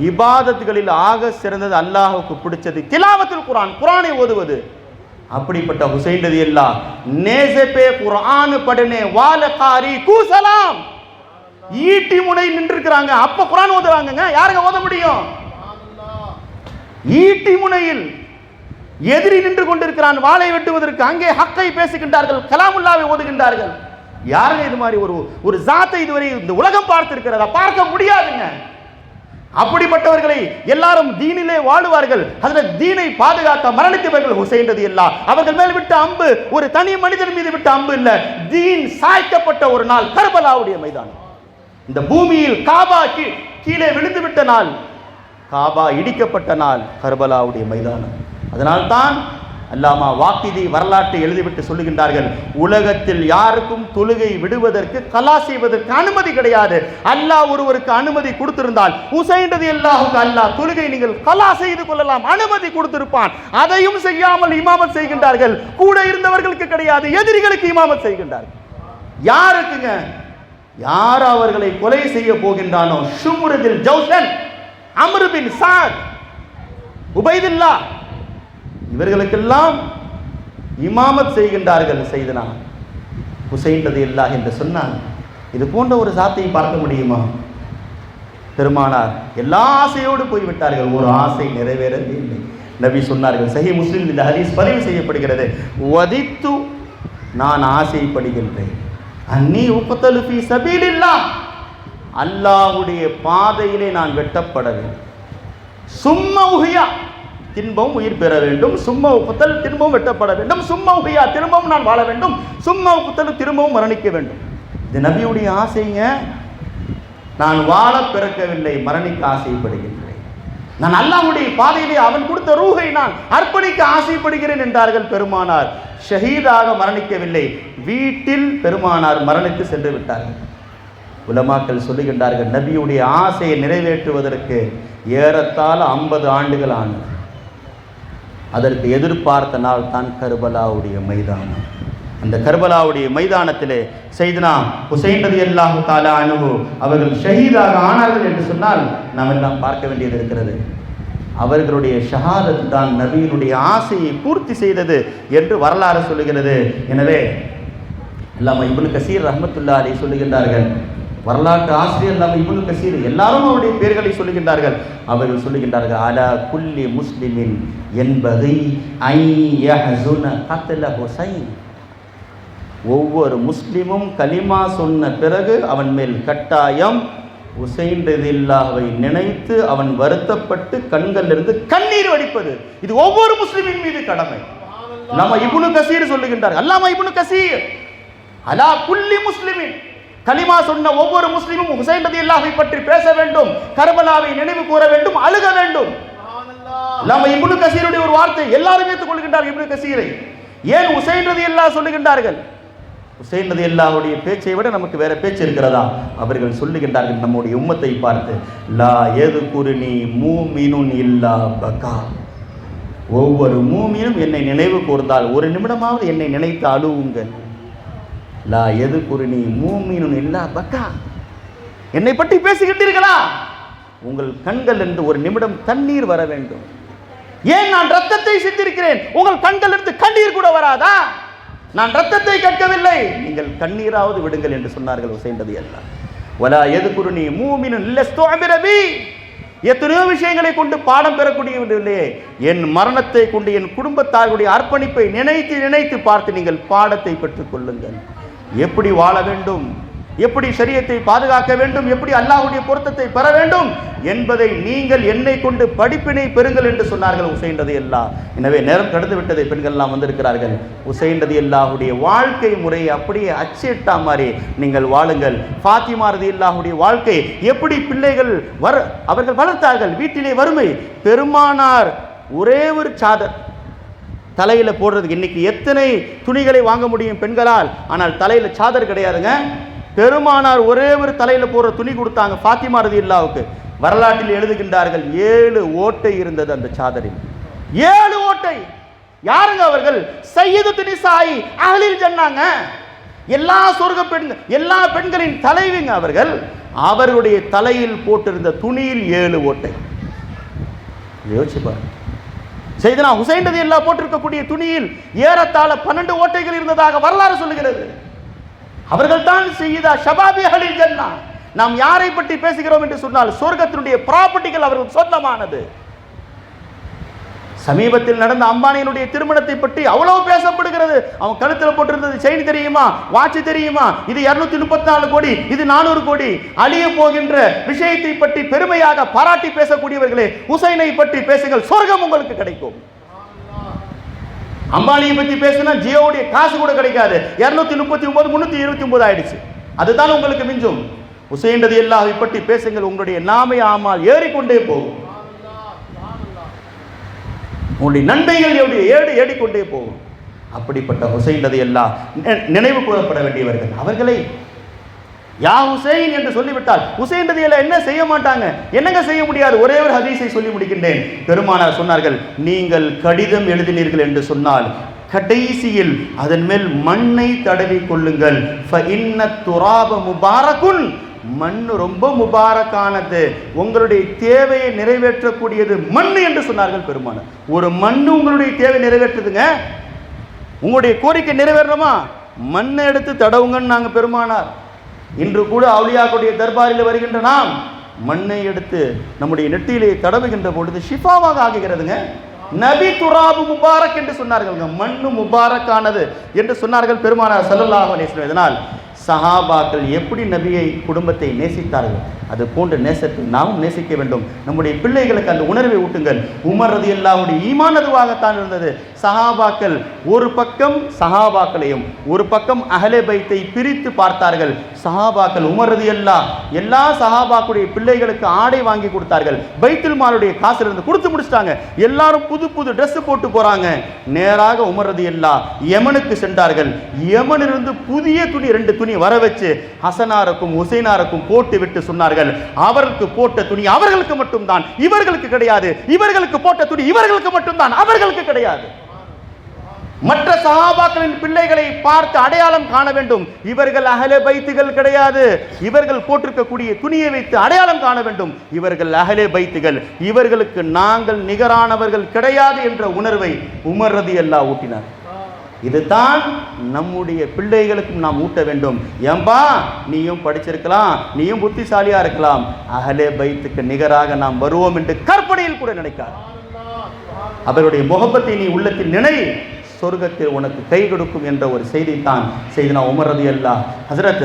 இபாதத்துகளில் ஆக சிறந்தது, அல்லாஹ்வுக்கு பிடிச்சது திலாவத்துல் குர்ஆன், குர்ஆனை ஓதுவது. அப்படிப்பட்ட ஹுசைன் ரலியல்லாஹு நேஸே பே குர்ஆன் படனே வால காரி கு சலாம், ஈட்டி முனை நின்றுக்கிறாங்க, அப்ப குர்ஆன் ஓதுறாங்க. யாருங்க ஓத முடியும்? ஈட்டி முனையில் எதிரி நின்று கொண்டிருக்கிறான் வாளை வெட்டுவதற்கு, அங்கே ஹக்கை பேசுகின்றார்கள், கலாமுல்லாவை ஓதுகின்றார்கள். யாருங்க இது மாதிரி ஒரு ஜாத்தை இதுவரை இந்த உலகம் பார்த்திருக்கிறதா? பார்க்க முடியாதுங்க. அப்படிப்பட்டவர்களை எல்லாரும் தீனிலே வாழுவார்கள். அதில் தீனை பாதுகாக்க மரணித்தவர்கள் ஹுசைன் ரலியல்லாஹு. அவர்கள் மேல் விட்ட அம்பு ஒரு தனி மனிதன் மீது விட்ட அம்பு இல்ல, தீன் சாய்க்கப்பட்ட ஒரு நாள் கர்பலாவுடைய மைதானம். இந்த பூமியில் காபா கீழே விழுந்து விட்ட நாள், காபா இடிக்கப்பட்ட நாள் கர்பலாவுடைய மைதானம். அதனால்தான் அல்லாமா வாக்கிதி வரலாற்றை எழுதிவிட்டு சொல்லுகின்றார்கள், உலகத்தில் யாருக்கும் தொழுகை விடுவதற்கு, கலா செய்வதற்கு அனுமதி கிடையாது. அல்லாஹ் ஒருவருக்கு அனுமதி கொடுத்திருந்தால் ஹுசைன் ரலியல்லாஹுக்கு அல்லாஹ் தொழுகை நீங்கள் கலா செய்து கொள்ளலாம் அனுமதி கொடுத்திருப்பான். அதையும் செய்யாமல் இமாமத் செய்கின்றார்கள். கூட இருந்தவர்களுக்கு கிடையாது, எதிரிகளுக்கு இமாமத் செய்கின்றார்கள். யாருக்குங்க? யார் அவர்களை கொலை செய்ய போகின்றானோ, ஷும்ருதில் ஜௌசன், அம்ர் பின் சாத், உபைதுல்லா, இவர்களுக்கெல்லாம் இமாமத் செய்கின்றார்கள் செய்தனா ஹுசைன் ரலியல்லாஹு என்று சொன்னார். இது போன்ற ஒரு சாத்தையை பார்க்க முடியுமா? பெருமானார் எல்லா ஆசையோடு போய்விட்டார்கள், ஒரு ஆசை நிறைவேறவே இல்லை. நபி சொன்னார்கள், சஹீஹ் முஸ்லிம் இந்த ஹதீஸ் பதிவு செய்யப்படுகிறது, வதித்து, நான் ஆசைப்படுகின்றேன், அன்னி உக்தலு ஃபீ சபீலில்லாஹ், அல்லாஹ்வுடைய பாதையிலே நான் வெட்டப்பட வேண்டும். சும்மா உஹியா, திரும்பவும் உயிர் பெற வேண்டும். சும்மா உக்தல், திரும்பவும் வெட்டப்பட வேண்டும். சும்மா உஹியா, திரும்பவும் நான் வாழ வேண்டும். சும்மா உக்தல், திரும்பவும் மரணிக்க வேண்டும். இது நபியுடைய ஆசைங்க. நான் வாழ பிறக்கவில்லை, மரணிக்க ஆசைப்படுகின்றேன். நான் அல்லாஹ்வுடைய பாதையிலே அவன் கொடுத்த ரூஹை நான் அர்ப்பணிக்க ஆசைப்படுகிறேன் என்றார்கள் பெருமானார். ஷஹீதாக மரணிக்கவில்லை, வீட்டில் பெருமானார் மரணித்து சென்று விட்டார்கள். உலமாக்கள் சொல்லுகின்றார்கள், நபியுடைய ஆசையை நிறைவேற்றுவதற்கு ஏறத்தாழ 50 ஆண்டுகள் ஆனது. அதற்கு எதிர்பார்த்த நாள் தான் கர்பலாவுடைய மைதானம். அந்த கர்பலாவுடைய மைதானத்திலே சையதுனா ஹுசைன் ரலியல்லாஹு தஆலா அன்ஹு அவர்கள் ஷஹீதாக ஆனார்கள் என்று சொன்னால் நாம் எல்லாம் பார்க்க வேண்டியது இருக்கிறது. அவர்களுடைய ஷஹாதத் தான் நபியினுடைய ஆசையை பூர்த்தி செய்தது என்று வரலாறு சொல்லுகிறது. எனவே அல்லாமா இப்னு கசீர் ரஹ்மத்துல்லாஹி அலைஹி சொல்லுகின்றார்கள், வரலாற்று ஆசிரியர் அல்லாமா இப்னு கசீர் எல்லாரும் அவருடைய பெயர்களை சொல்லுகின்றார்கள். அவர்கள் சொல்லுகின்றார்கள், அலா குல்லி முஸ்லிமின் என்பதை ஐ யஹ்ஸுன கத்ல ஹுசைன், ஒவ்வொரு முஸ்லிமும் கலிமா சொன்ன பிறகு அவன் மேல் கட்டாயம் ஹுசைன் ரலியல்லாஹுவை நினைத்து அவன் வருத்தப்பட்டு கண்களிலிருந்து கண்ணீர் வடிப்பது. இது ஒவ்வொரு முஸ்லிமின் மீது கடமை. அல்லாமா இப்னு கசீர் சொல்லுகின்றார், அல்லாமா இப்னு கசீர், அலா குல்லி முஸ்லிமின், கலிமா சொன்ன ஒவ்வொரு முஸ்லிமும் ஹுசைன் ரலியல்லாஹுவை பற்றி பேச வேண்டும், கர்பலாவை நினைவு கூற வேண்டும், அழுக வேண்டும். அல்லாமா இப்னு கசீருடைய ஒரு வார்த்தை எல்லாரும் ஏற்றுக் கொள்கின்றார்கள். இப்னு கசீரை ஏன் ஹுசைன் ரலியல்லாஹு சொல்லுகின்றார்கள்? ஹுசைன் ரலியல்லாஹுடைய பேச்சை விட நமக்கு வேற பேச்சு இருக்கிறதா? அவர்கள் சொல்லுகின்றார்கள் நம்முடைய உம்மத்தை பார்த்து, லா யذ்குருனி மூமினுன் இல்லா பகா, ஒவ்வொரு மூமினும் என்னை நினைவு கூர்ந்தால் ஒரு நிமிடமாவது என்னை நினைத்து அழுவுங்கள். லா யذ்குருனி மூமினுன் இல்லா பகா, என்னை பற்றி பேசுகின்றீர்களா, உங்கள் கண்கள் இருந்து ஒரு நிமிடம் தண்ணீர் வர வேண்டும். ஏன் நான் ரத்தத்தை சிந்திருக்கிறேன், உங்கள் கண்கள் இருந்து கண்ணீர் கூட வராதா? நான் ரத்தத்தை கேட்கவில்லை, நீங்கள் கண்ணீராவது விடுங்கள் என்று சொன்னார்கள் ஹுசைன் ரலியல்லாஹு. வலா யذ்குருனி மூமினுன் லஸ்துஅபிர பி, எத்தனையோ விஷயங்களை கொண்டு பாடம் பெறக்கூடியவில்லையே, என் மரணத்தை கொண்டு என் குடும்பத்தாருடைய அர்ப்பணிப்பை நினைத்து நினைத்து பார்த்து நீங்கள் பாடத்தை பெற்றுக் கொள்ளுங்கள். எப்படி வாழ வேண்டும், எப்படி ஷரியத்தை பாதுகாக்க வேண்டும், எப்படி அல்லாஹ்வுடைய பொருத்தத்தை பெற வேண்டும் என்பதை நீங்கள் என்னை கொண்டு படிப்பினை பெறுங்கள் என்று சொன்னார்கள் ஹுசைன் ரலியல்லாஹு. எனவே நேரம் கடந்து விட்டதை பெண்கள் எல்லாம் வந்திருக்கிறார்கள். ஹுசைன் ரலியல்லாஹுடைய வாழ்க்கை முறையை அப்படியே அச்சிட்டா மாதிரி நீங்கள் வாழுங்கள். ஃபாத்திமா ரலியல்லாஹுடைய வாழ்க்கை எப்படி பிள்ளைகள் அவர்கள் வளர்த்தார்கள், வீட்டிலே வறுமை, பெருமானார் ஒரே ஒரு சாதர் தலையில போடுறதுக்கு, இன்னைக்கு எத்தனை துணிகளை வாங்க முடியும் பெண்களால், ஆனால் தலையில சாதர் கிடையாதுங்க. பெருமானார் ஒரே ஒரு தலையில போடுற துணி கொடுத்தாங்க ஃபாத்திமா ரலியல்லாஹுக்கு. வரலாற்றில் எழுதுகின்றார்கள் 7 ஓட்டை இருந்தது அந்த சாதரில். 7 ஓட்டை. யாருங்க அவர்கள்? சய்யிதத்து நிசாஇ அஹ்லில் ஜன்னாங்க. எல்லா சொர்க்க பெண்கள், எல்லா பெண்களின் தலைவிங்க அவர்கள். அவர்களுடைய தலையில் போட்டிருந்த துணியில் 7 ஓட்டை. யோசிச்சு பாருங்க. சையதுனா ஹுசைன் ரலியல்லாஹு போட்டிருக்கக்கூடிய துணியில் ஏறத்தாழ 12 ஓட்டைகள் இருந்ததாக வரலாறு சொல்லுகிறது. அவர்கள் தான் சையதா ஷபாபி அஹ்லில் ஜன்னா. நாம் யாரை பற்றி பேசுகிறோம் என்று சொன்னால் சொர்க்கத்தினுடைய ப்ராப்பர்ட்டிகள் அவர்கள் சொந்தமானது. சமீபத்தில் நடந்த அம்பானியினுடைய திருமணத்தை பற்றி அவ்வளவு பேசப்படுகிறது. அவன் கழுத்தில் போட்டிருந்தது செயின் தெரியுமா, வாட்ச் தெரியுமா, இது 234 கோடி, இது 400 கோடி. அழிய போகின்ற விஷயத்தை பற்றி பெருமையாக பாராட்டி பேசக்கூடியவர்களே, ஹுசைனை பற்றி பேசுங்கள், சொர்க்கம் உங்களுக்கு கிடைக்கும். அம்பானியை பற்றி பேசினா ஜியோவுடைய காசு கூட கிடைக்காது. 239 329 ஆயிடுச்சு. அதுதான் உங்களுக்கு மிஞ்சும். ஹுசைன் ரலியல்லாஹு பற்றி பேசுங்கள், உங்களுடைய நாமே ஆமால் ஏறிக்கொண்டே போகும். உங்களுடைய நன்மைகள் ஏறிக்கொண்டே போகும். அப்படிப்பட்ட ஹுசைன் ரலியல்லாஹு நினைவு கூறப்பட வேண்டியவர்கள். அவர்களை யா ஹுசைன் என்று சொல்லிவிட்டால் ஹுசைன் ரலியல்லாஹு என்ன செய்ய மாட்டாங்க, என்னங்க செய்ய முடியாது. ஒரே ஒரு ஹதீஸை சொல்லி முடிக்கின்றேன். பெருமானார் சொன்னார்கள், நீங்கள் கடிதம் எழுதினீர்கள் என்று சொன்னால் கடைசியில் அதன் மேல் மண்ணை தடவி கொள்ளுங்கள். ஃபஇன்ன துராப முபாரகுன் மண் ரொம்ப முபாரக்கானது, உங்களுடைய தேவையை நிறைவேற்றக்கூடியது மண் என்று சொன்னார்கள் பெருமானார். ஒரு மண் உங்களுடைய தேவை நிறைவேற்றுதுங்க, உங்களுடைய கோரிக்கை நிறைவேறணுமா, மண்ணை எடுத்து தடவுங்கன்னு நாங்கள் பெருமானார். இன்று கூட அவுலியாக்களுடைய தர்பாரில் வருகின்ற நாம் மண்ணை எடுத்து நம்முடைய நெற்றியிலே தடவுகின்ற பொழுது ஷிஃபாவாக ஆகுகிறதுங்க. நபி துராபு முபாரக் என்று சொன்னார்கள், மண்ணு முபாரக்கானது என்று சொன்னார்கள் பெருமானார் ஸல்லல்லாஹு அலைஹி வஸல்லம். இதனால் சஹாபாக்கள் எப்படி நபியை குடும்பத்தை நேசித்தார்கள், அது போன்ற நேசத்தை நாமும் நேசிக்க வேண்டும். நம்முடைய பிள்ளைகளுக்கு அந்த உணர்வை ஊட்டுங்கள். உமர் ரலியல்லாஹுடைய ஈமான் அதுவாகத்தான் இருந்தது. சஹாபாக்கள் ஒரு பக்கம் சஹாபாக்களையும் ஒரு பக்கம் அஹ்லே பைத்தை பிரித்து பார்த்தார்கள். சஹாபாக்கள் உமர் ரலியல்லாஹ் எல்லா சஹாபாக்களுடைய பிள்ளைகளுக்கு ஆடை வாங்கி கொடுத்தார்கள். பைத்துல் மாலுடைய காசுல இருந்து கொடுத்து முடிச்சிட்டாங்க. எல்லாரும் புது புது ட்ரெஸ் போட்டு போறாங்க. நேராக உமர் ரலியல்லாஹ் யமனுக்கு சென்றார்கள். யமனிலிருந்து புதிய துணி 2 துணி வர வச்சு ஹசனாருக்கும் ஹுசைனாருக்கும் போட்டு விட்டு சொன்னார்கள், அவர்களுக்கு போட்ட துணி அவர்களுக்கு மட்டும்தான், இவர்களுக்கு கிடையாது. இவர்களுக்கு போட்ட துணி இவர்களுக்கு மட்டும்தான், அவர்களுக்கு கிடையாது. மற்ற சஹாபாக்களின் பிள்ளைகளை பார்த்து அடையாளம் காண வேண்டும். இவர்கள் அஹ்லே பைத்துகள் கிடையாது, இவர்கள் போட்டிருக்கக்கூடிய துணியை வைத்து அடையாளம் காண வேண்டும். இவர்கள் அஹ்லே பைத்துகள், இவர்களுக்கு நாங்கள் நிகரானவர்கள் கிடையாது என்ற உணர்வை உமர் ரலியல்லாஹு ஊட்டினார். இதுதான் நம்முடைய பிள்ளைகளுக்கும் நாம் ஊட்ட வேண்டும். ஏன்பா நீயும் படிச்சிருக்கலாம், நீயும் புத்திசாலியா இருக்கலாம், அஹ்லே பைத்துக்கு நிகராக நாம் வருவோம் என்று கற்பனையில் கூட நினைக்கார். அவருடைய முகப்பத்தை நீ உள்ளத்தில் நினை, சொர்க்கத்தில் உனக்கு கை கொடுக்கும் என்ற ஒரு செய்தி தான் செய்தினா உமர் ரலியல்லாஹு ஹஜ்ரத்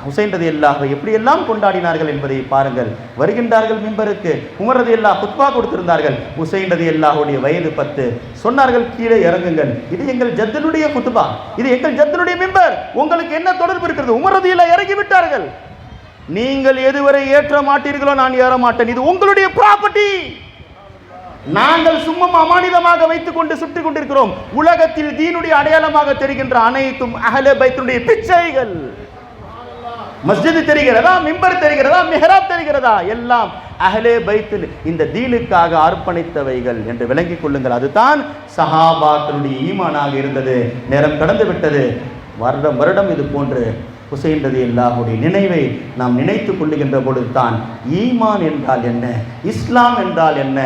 ஹுசைன் ரலியல்லாஹு எப்படியெல்லாம் கொண்டாடினார்கள் என்பதை பாருங்கள். வருகின்றார்கள் மிம்பருக்கு, உமர் ரலியல்லாஹு குத்பா கொடுத்திருந்தார்கள். ஹுசைன் ரலியல்லாஹுடைய வயது 10. சொன்னார்கள், கீழே இறங்குங்கள், இது எங்கள் ஜத்தனுடைய குத்பா, இது எங்கள் ஜத்தனுடைய மிம்பர், உங்களுக்கு என்ன தொடர்பு இருக்கிறது? உமர் ரலியல்லாஹு இறங்கி விட்டார்கள். நீங்கள் எதுவரை ஏற்ற மாட்டீர்களோ நான் ஏற மாட்டேன், இது உங்களுடைய ப்ராப்பர்ட்டி, நாங்கள் சும்மா அமானிதமாக வைத்துக் கொண்டு சுற்றி கொண்டிருக்கிறோம். உலகத்தில் தீனுடைய அடையாளமாக தெரிகின்ற அனைத்தும் அஹ்லே பைத்துடைய பிச்சைகள். மஸ்ஜித் தெரிகிறதா, மிம்பர் தெரிகிறதா, மிஹ்ராப் தெரிகிறதா, எல்லாம் அஹ்லே பைத்தில் இந்த தீனுக்காக அர்ப்பணித்தவைகள் என்று விளங்கிக் கொள்ளுங்கள். அதுதான் சஹாபாக்களுடைய ஈமானாக இருந்தது. நேரம் கடந்து விட்டது. வருடம் வருடம் இது போன்று ஹுசைன் ரலியல்லாஹுடைய நினைவை நாம் நினைத்துக் கொள்ளுகின்ற பொழுது தான் ஈமான் என்றால் என்ன, இஸ்லாம் என்றால் என்ன,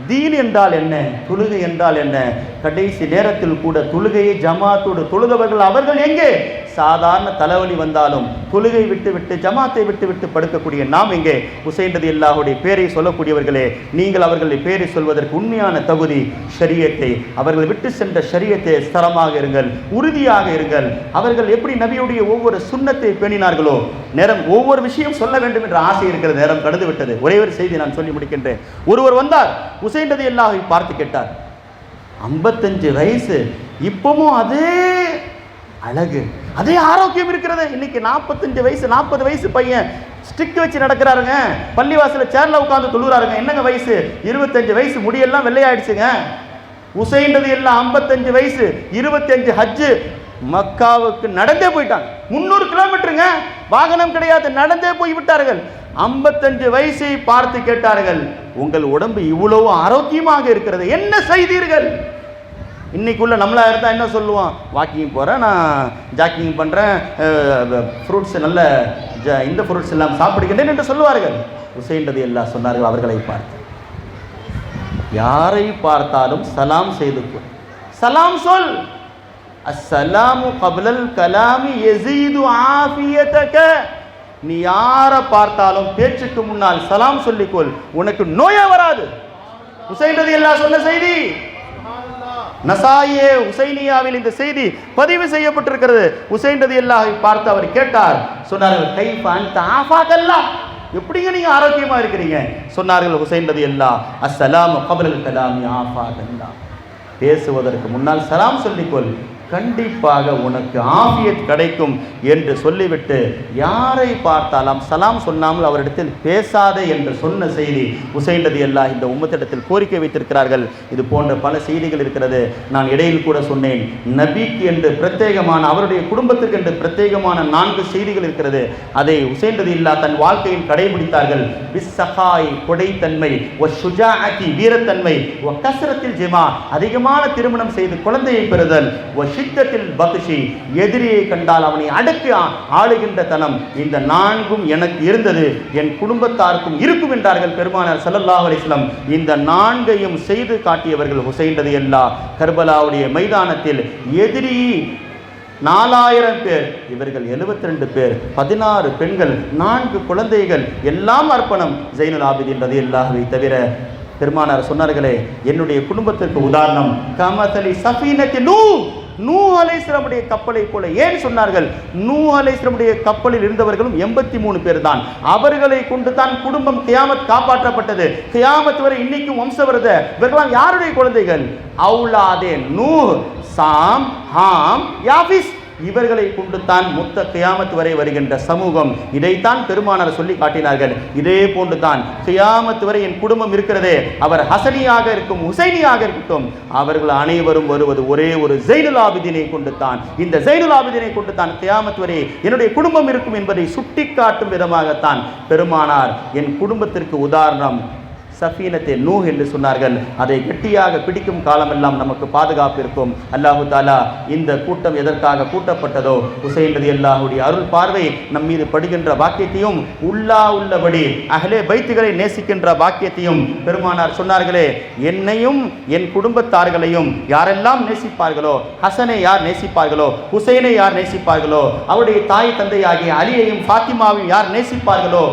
தீன் என்றால் என்ன, தொழுகை என்றால் என்ன. கடைசி நேரத்தில் கூட தொழுகையை ஜமாத்தோடு தொழுதவர்கள் அவர்கள் எங்கே? சாதாரண தலைவலி வந்தாலும் தொழுகை விட்டு ஜமாத்தை விட்டு படுக்கக்கூடிய நாம் எங்கே? ஹுசைன் ரலியல்லாஹுடைய பேரை சொல்லக்கூடியவர்களே, நீங்கள் அவர்களுடைய பேரை சொல்வதற்கு உண்மையான தகுதி ஷரியத்தை, அவர்கள் விட்டு சென்ற ஷரியத்தை ஸ்தரமாக இருங்கள், உறுதியாக இருங்கள். அவர்கள் எப்படி நபியுடைய ஒவ்வொரு சுன்னத்தை பேணினார்களோ, நேரம் ஒவ்வொரு விஷயம் சொல்ல வேண்டும் என்ற ஆசை இருக்கிறது. நேரம் கடந்து விட்டது. ஒரே ஒரு செய்தி நான் சொல்லி முடிக்கின்றேன். ஒருவர் வந்தார், ஹுசைன் ரலியல்லாஹுவை பார்த்து கேட்டார், 55 வயசு, இப்பவும் அதே அழகு, அதே ஆரோக்கியம் இருக்கிறது. இன்னைக்கு 45 வயசு 40 வயசு பையன் ஸ்டிக் வச்சு நடக்கிறாருங்க, பள்ளிவாசல சேர்ல உட்கார்ந்து தொழுகிறாருங்க. என்னங்க வயசு? 25 வயசு, முடியெல்லாம் வெள்ளையாயிடுச்சுங்க. ஹுசைன் ரலியல்லாஹு 55 வயசு, 25 ஹஜ்ஜு, மக்காவுக்கு நடந்தே போயிட்டாங்க. 300 கிலோமீட்டருங்க, வாகனம் கிடையாது, நடந்தே போய் விட்டார்கள். 55 வயசை பார்த்து கேட்டார்கள், உங்கள் உடம்பு இவ்வளவு ஆரோக்கியமாக இருக்கிறது, என்ன செய்தீர்கள்? இன்னைக்குள்ள நம்மளா இருந்தா என்ன சொல்லுவோம்? வாக்கிங் போறேன், நான் ஜாக்கிங் பண்றேன், ஃப்ரூட்ஸ் நல்ல இந்த ஃப்ரூட்ஸ் எல்லாம் சாப்பிடுகின்றேன் என்று சொல்லுவார்கள். ஹுசைன் ரலியல்லாஹு சொன்னார்கள், அவர்களை பார்த்து, யாரை பார்த்தாலும் சலாம் செய்து கொள், சலாம் சொல். அஸ்ஸலாமு கப்லல் கலாமி யஸீது ஆஃபியதக. நீ யாரை பார்த்தாலும் பேச்சுக்கு முன்னால் சலாம் சொல்லிக்கொள், உனக்கு நோயே வராது. ஹுசைன் ரலியல்லாஹு சொன்ன செய்தி. நசாயே ஹுசைனியாவில் இந்த செய்தி பதிவு செய்யப்பட்டிருக்கிறது. ஹுசைன் ரலியல்லாஹுவை பார்த்து அவர் கேட்டார், சொன்னார்கள், கைஃப அன்த ஆஃபாகல்லாஹ், எப்படிங்க நீங்க ஆரோக்கியமா இருக்கிறீங்க? சொன்னார்கள் ஹுசைன் ரலியல்லாஹு, அஸ்ஸலாமு கப்லல் கலாமி ஆஃபாகல்லாஹ், பேசுவதற்கு முன்னால் சலாம் சொல்லிக்கொள், கண்டிப்பாக உனக்கு ஆஃபியத் கிடைக்கும் என்று சொல்லிவிட்டு, யாரை பார்த்தாலும் சலாம் சொன்னாமல் அவரிடத்தில் பேசாதே என்று சொன்ன செய்தி ஹுசைன் ரலியல்லாஹு இந்த உம்மத்திடத்தில் கோரிக்கை வைத்திருக்கிறார்கள். இது போன்ற பல செய்திகள் இருக்கிறது. நான் இடையில் கூட சொன்னேன், நபிக்கு என்று பிரத்யேகமான, அவருடைய குடும்பத்திற்கு என்று பிரத்யேகமான 4 செய்திகள் இருக்கிறது. அதை ஹுசைன் ரலியல்லாஹு தன் வாழ்க்கையில் கடைபிடித்தார்கள். பிஸ்ஸகாய், கொடைத்தன்மை, வஷுஜாஅத்தி, வீரத்தன்மை, வகஸ்ரத்தில் ஜிமா, அதிகமான திருமணம் செய்து குழந்தையை பெறுதல், சித்தத்தில் பத்ஷி, எதிரியை கண்டால் அவனை அடக்கி ஆளுகின்ற தனம், இந்த நான்கும் எனக்கு இருந்தது, என் குடும்பத்தாருக்கும் இருக்கும் என்றார்கள் பெருமானார் ஸல்லல்லாஹு அலைஹி வஸல்லம். இந்த நான்கையும் செய்து காட்டியவர்கள் ஹுசைன் ரலியல்லாஹு. கர்பலாவுடைய மைதானத்தில் எதிரி 4000 பேர், இவர்கள் 72 பேர், 16 பெண்கள், 4 குழந்தைகள், எல்லாம் அர்ப்பணம். ஜைனுல் ஆபிதீன் ரலியல்லாஹுவை தவிர பெருமானார் சொன்னார்களே, என்னுடைய குடும்பத்திற்கு உதாரணம் கமதலி சஃபீனத்தி நூஹ் அலைஹிஸ்ஸலாமுடைய கப்பலை போல. ஏன் சொன்னார்கள்? நூஹ் அலைஹிஸ்ஸலாமுடைய கப்பலில் இருந்தவர்களும் 83 பேர் தான். அவர்களை கொண்டு தான் குடும்பம் கியாமத் காப்பாற்றப்பட்டது. கியாமத் வரை இன்னைக்கும் வம்சவரத. இவர்களாம் யாருடைய குழந்தைகள்? அவுலாதே நூஹ், சாம், ஹாம், யாஃபிஸ். இவர்களை கொண்டு தான் மொத்த கியாமத் வரை வருகின்ற சமூகம். இதைத்தான் பெருமானார் சொல்லி காட்டினார்கள். இதே போன்று தான் கியாமத் வரை என் குடும்பம் இருக்கிறதே, அவர் ஹசனியாக இருக்கும், ஹுசைனியாக இருக்கட்டும், அவர்கள் அனைவரும் வருவது ஒரே ஒரு ஜைனுல் ஆபிதீனை கொண்டு தான். இந்த ஜைனுல் ஆபிதீனை கொண்டு தான் கியாமத் வரை என்னுடைய குடும்பம் இருக்கும் என்பதை சுட்டிக்காட்டும் விதமாகத்தான் பெருமானார் என் குடும்பத்திற்கு உதாரணம் சஃபீனத்தே நூஹ் என்று சொன்னார்கள். அதை கெட்டியாக பிடிக்கும் காலமெல்லாம் நமக்கு பாதுகாப்பு இருக்கும். அல்லாஹு தாலா இந்த கூட்டம் எதற்காக கூட்டப்பட்டதோ, ஹுசைன் ரலியல்லாஹுடைய அருள் பார்வை நம் மீது படுகின்ற பாக்கியத்தையும், உள்ளபடி அஹ்லே பைத்துகளை நேசிக்கின்ற பாக்கியத்தையும் பெருமானார் சொன்னார்களே, என்னையும் என் குடும்பத்தார்களையும் யாரெல்லாம் நேசிப்பார்களோ, ஹசனை யார் நேசிப்பார்களோ, ஹுசைனை யார் நேசிப்பார்களோ, அவருடைய தாய் தந்தையாகிய அலியையும் ஃபாத்திமாவையும் யார் நேசிப்பார்களோ,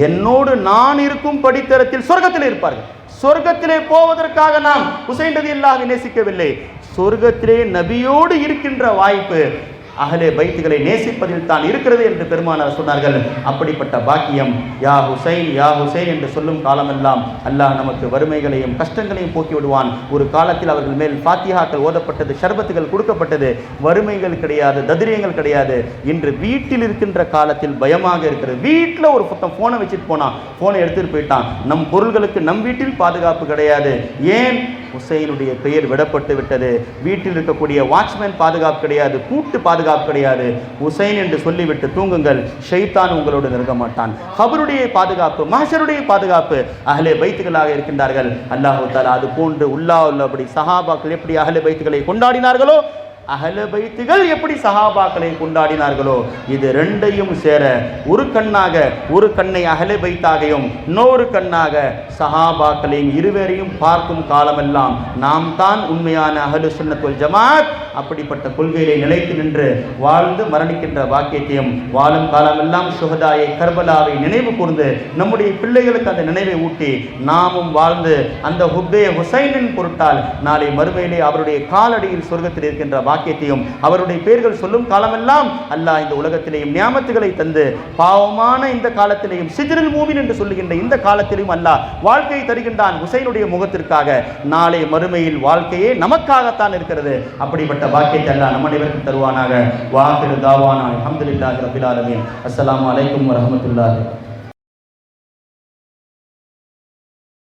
என்னோடு நான் இருக்கும் படித்தரத்தில் சொர்க்கத்தில் இருப்பார்கள். சொர்க்கத்திலே போவதற்காக நாம் ஹுசைன் ரலியல்லாஹு நேசிக்கவில்லை, சொர்க்கத்திலே நபியோடு இருக்கின்ற வாய்ப்பு அஹ்லே பைத்துகளை நேசிப்பதில் தான் இருக்கிறது என்று பெருமானார் சொன்னார்கள். அப்படிப்பட்ட பாக்கியம் யா ஹுசைன் யா ஹுசைன் என்று சொல்லும் காலமெல்லாம் அல்லாஹ் நமக்கு வறுமைகளையும் கஷ்டங்களையும் போக்கி விடுவான். ஒரு காலத்தில் அவர்கள் மேல் ஃபாத்திஹாக்கள் ஓதப்பட்டது, ஷர்பத்துகள் கொடுக்கப்பட்டது, வறுமைகள் கிடையாது, ததிரியங்கள் கிடையாது. இன்று வீட்டில் இருக்கின்ற காலத்தில் பயமாக இருக்கிறது. வீட்டில் ஒரு பக்கம் ஃபோனை வச்சுட்டு போனான், ஃபோனை எடுத்துகிட்டு போயிட்டான். நம் பொருள்களுக்கு நம் வீட்டில் பாதுகாப்பு கிடையாது. ஏன்? ஹுசைனுடைய பெயர் விடப்பட்டு விட்டது. வீட்டில் இருக்கக்கூடிய வாட்ச்மேன் பாதுகாப்பு கிடையாது, கூட்டு பாதுகாப்பு கிடையாது. ஹுசைன் என்று சொல்லிவிட்டு தூங்குங்கள், ஷைத்தான் உங்களோடு நெருங்க மாட்டான். கபருடைய பாதுகாப்பு, மஹ்ஷருடைய பாதுகாப்பு அஹ்லே பைத்துகளாக இருக்கின்றார்கள். அல்லாஹ் தஆலா அது போன்று உள்ளபடி சஹாபாக்கள் எப்படி அஹ்லே பைத்துகளை கொண்டாடினார்களோ, அஹ்லே பைத்துகள் எப்படி சஹாபாக்களை கொண்டாடினார்களோ, இது ரெண்டையும் சேர ஒரு கண்ணாக, ஒரு கண்ணை அஹ்லே பைத்தாகையும் இன்னொரு கண்ணாக சஹாபாக்களையும் இருவரையும் பார்க்கும் காலமெல்லாம் நாம் தான் உண்மையான அஹ்லு சுன்னத் வல் ஜமாத். அப்படிப்பட்ட கொள்கையை நிலைத்து நின்று வாழ்ந்து மரணிக்கின்ற பாக்கியத்தையும், வாழும் காலமெல்லாம் ஷுஹதாயை கர்பலாவை நினைவு கூர்ந்து நம்முடைய பிள்ளைகளுக்கு அந்த நினைவை ஊட்டி நாமும் வாழ்ந்து அந்த ஹுப்பே ஹுசைனின் பொருட்டால் நாளை மறுமையிலே அவருடைய காலடியில் சொர்க்கத்தில் இருக்கின்ற பாக்கியத்தையும், அவருடைய பெயர்கள் சொல்லும் காலமெல்லாம் அல்லாஹ் இந்த உலகத்திலேயும் நியாமத்துகளை தந்து, பாவமான இந்த காலத்திலேயும் சிஜ்ருல் மூமின் என்று சொல்லுகின்ற இந்த காலத்திலேயும் அல்லாஹ் வாழ்க்கையை தருகின்றான் ஹுசைனுடைய முகத்திற்காக. நாளை மறுமையில் வாழ்க்கையே நமக்காகத்தான் இருக்கிறது. அப்படிப்பட்ட பாக்கியத்தை அல்லாஹ் நம் அனைவருக்கும் தருவானாக. வாஹிரு தாவானா அல்ஹம்துலில்லாஹி ரப்பில் ஆலமீன். அஸ்ஸலாமு அலைக்கும் வரஹ்மத்துல்லாஹி.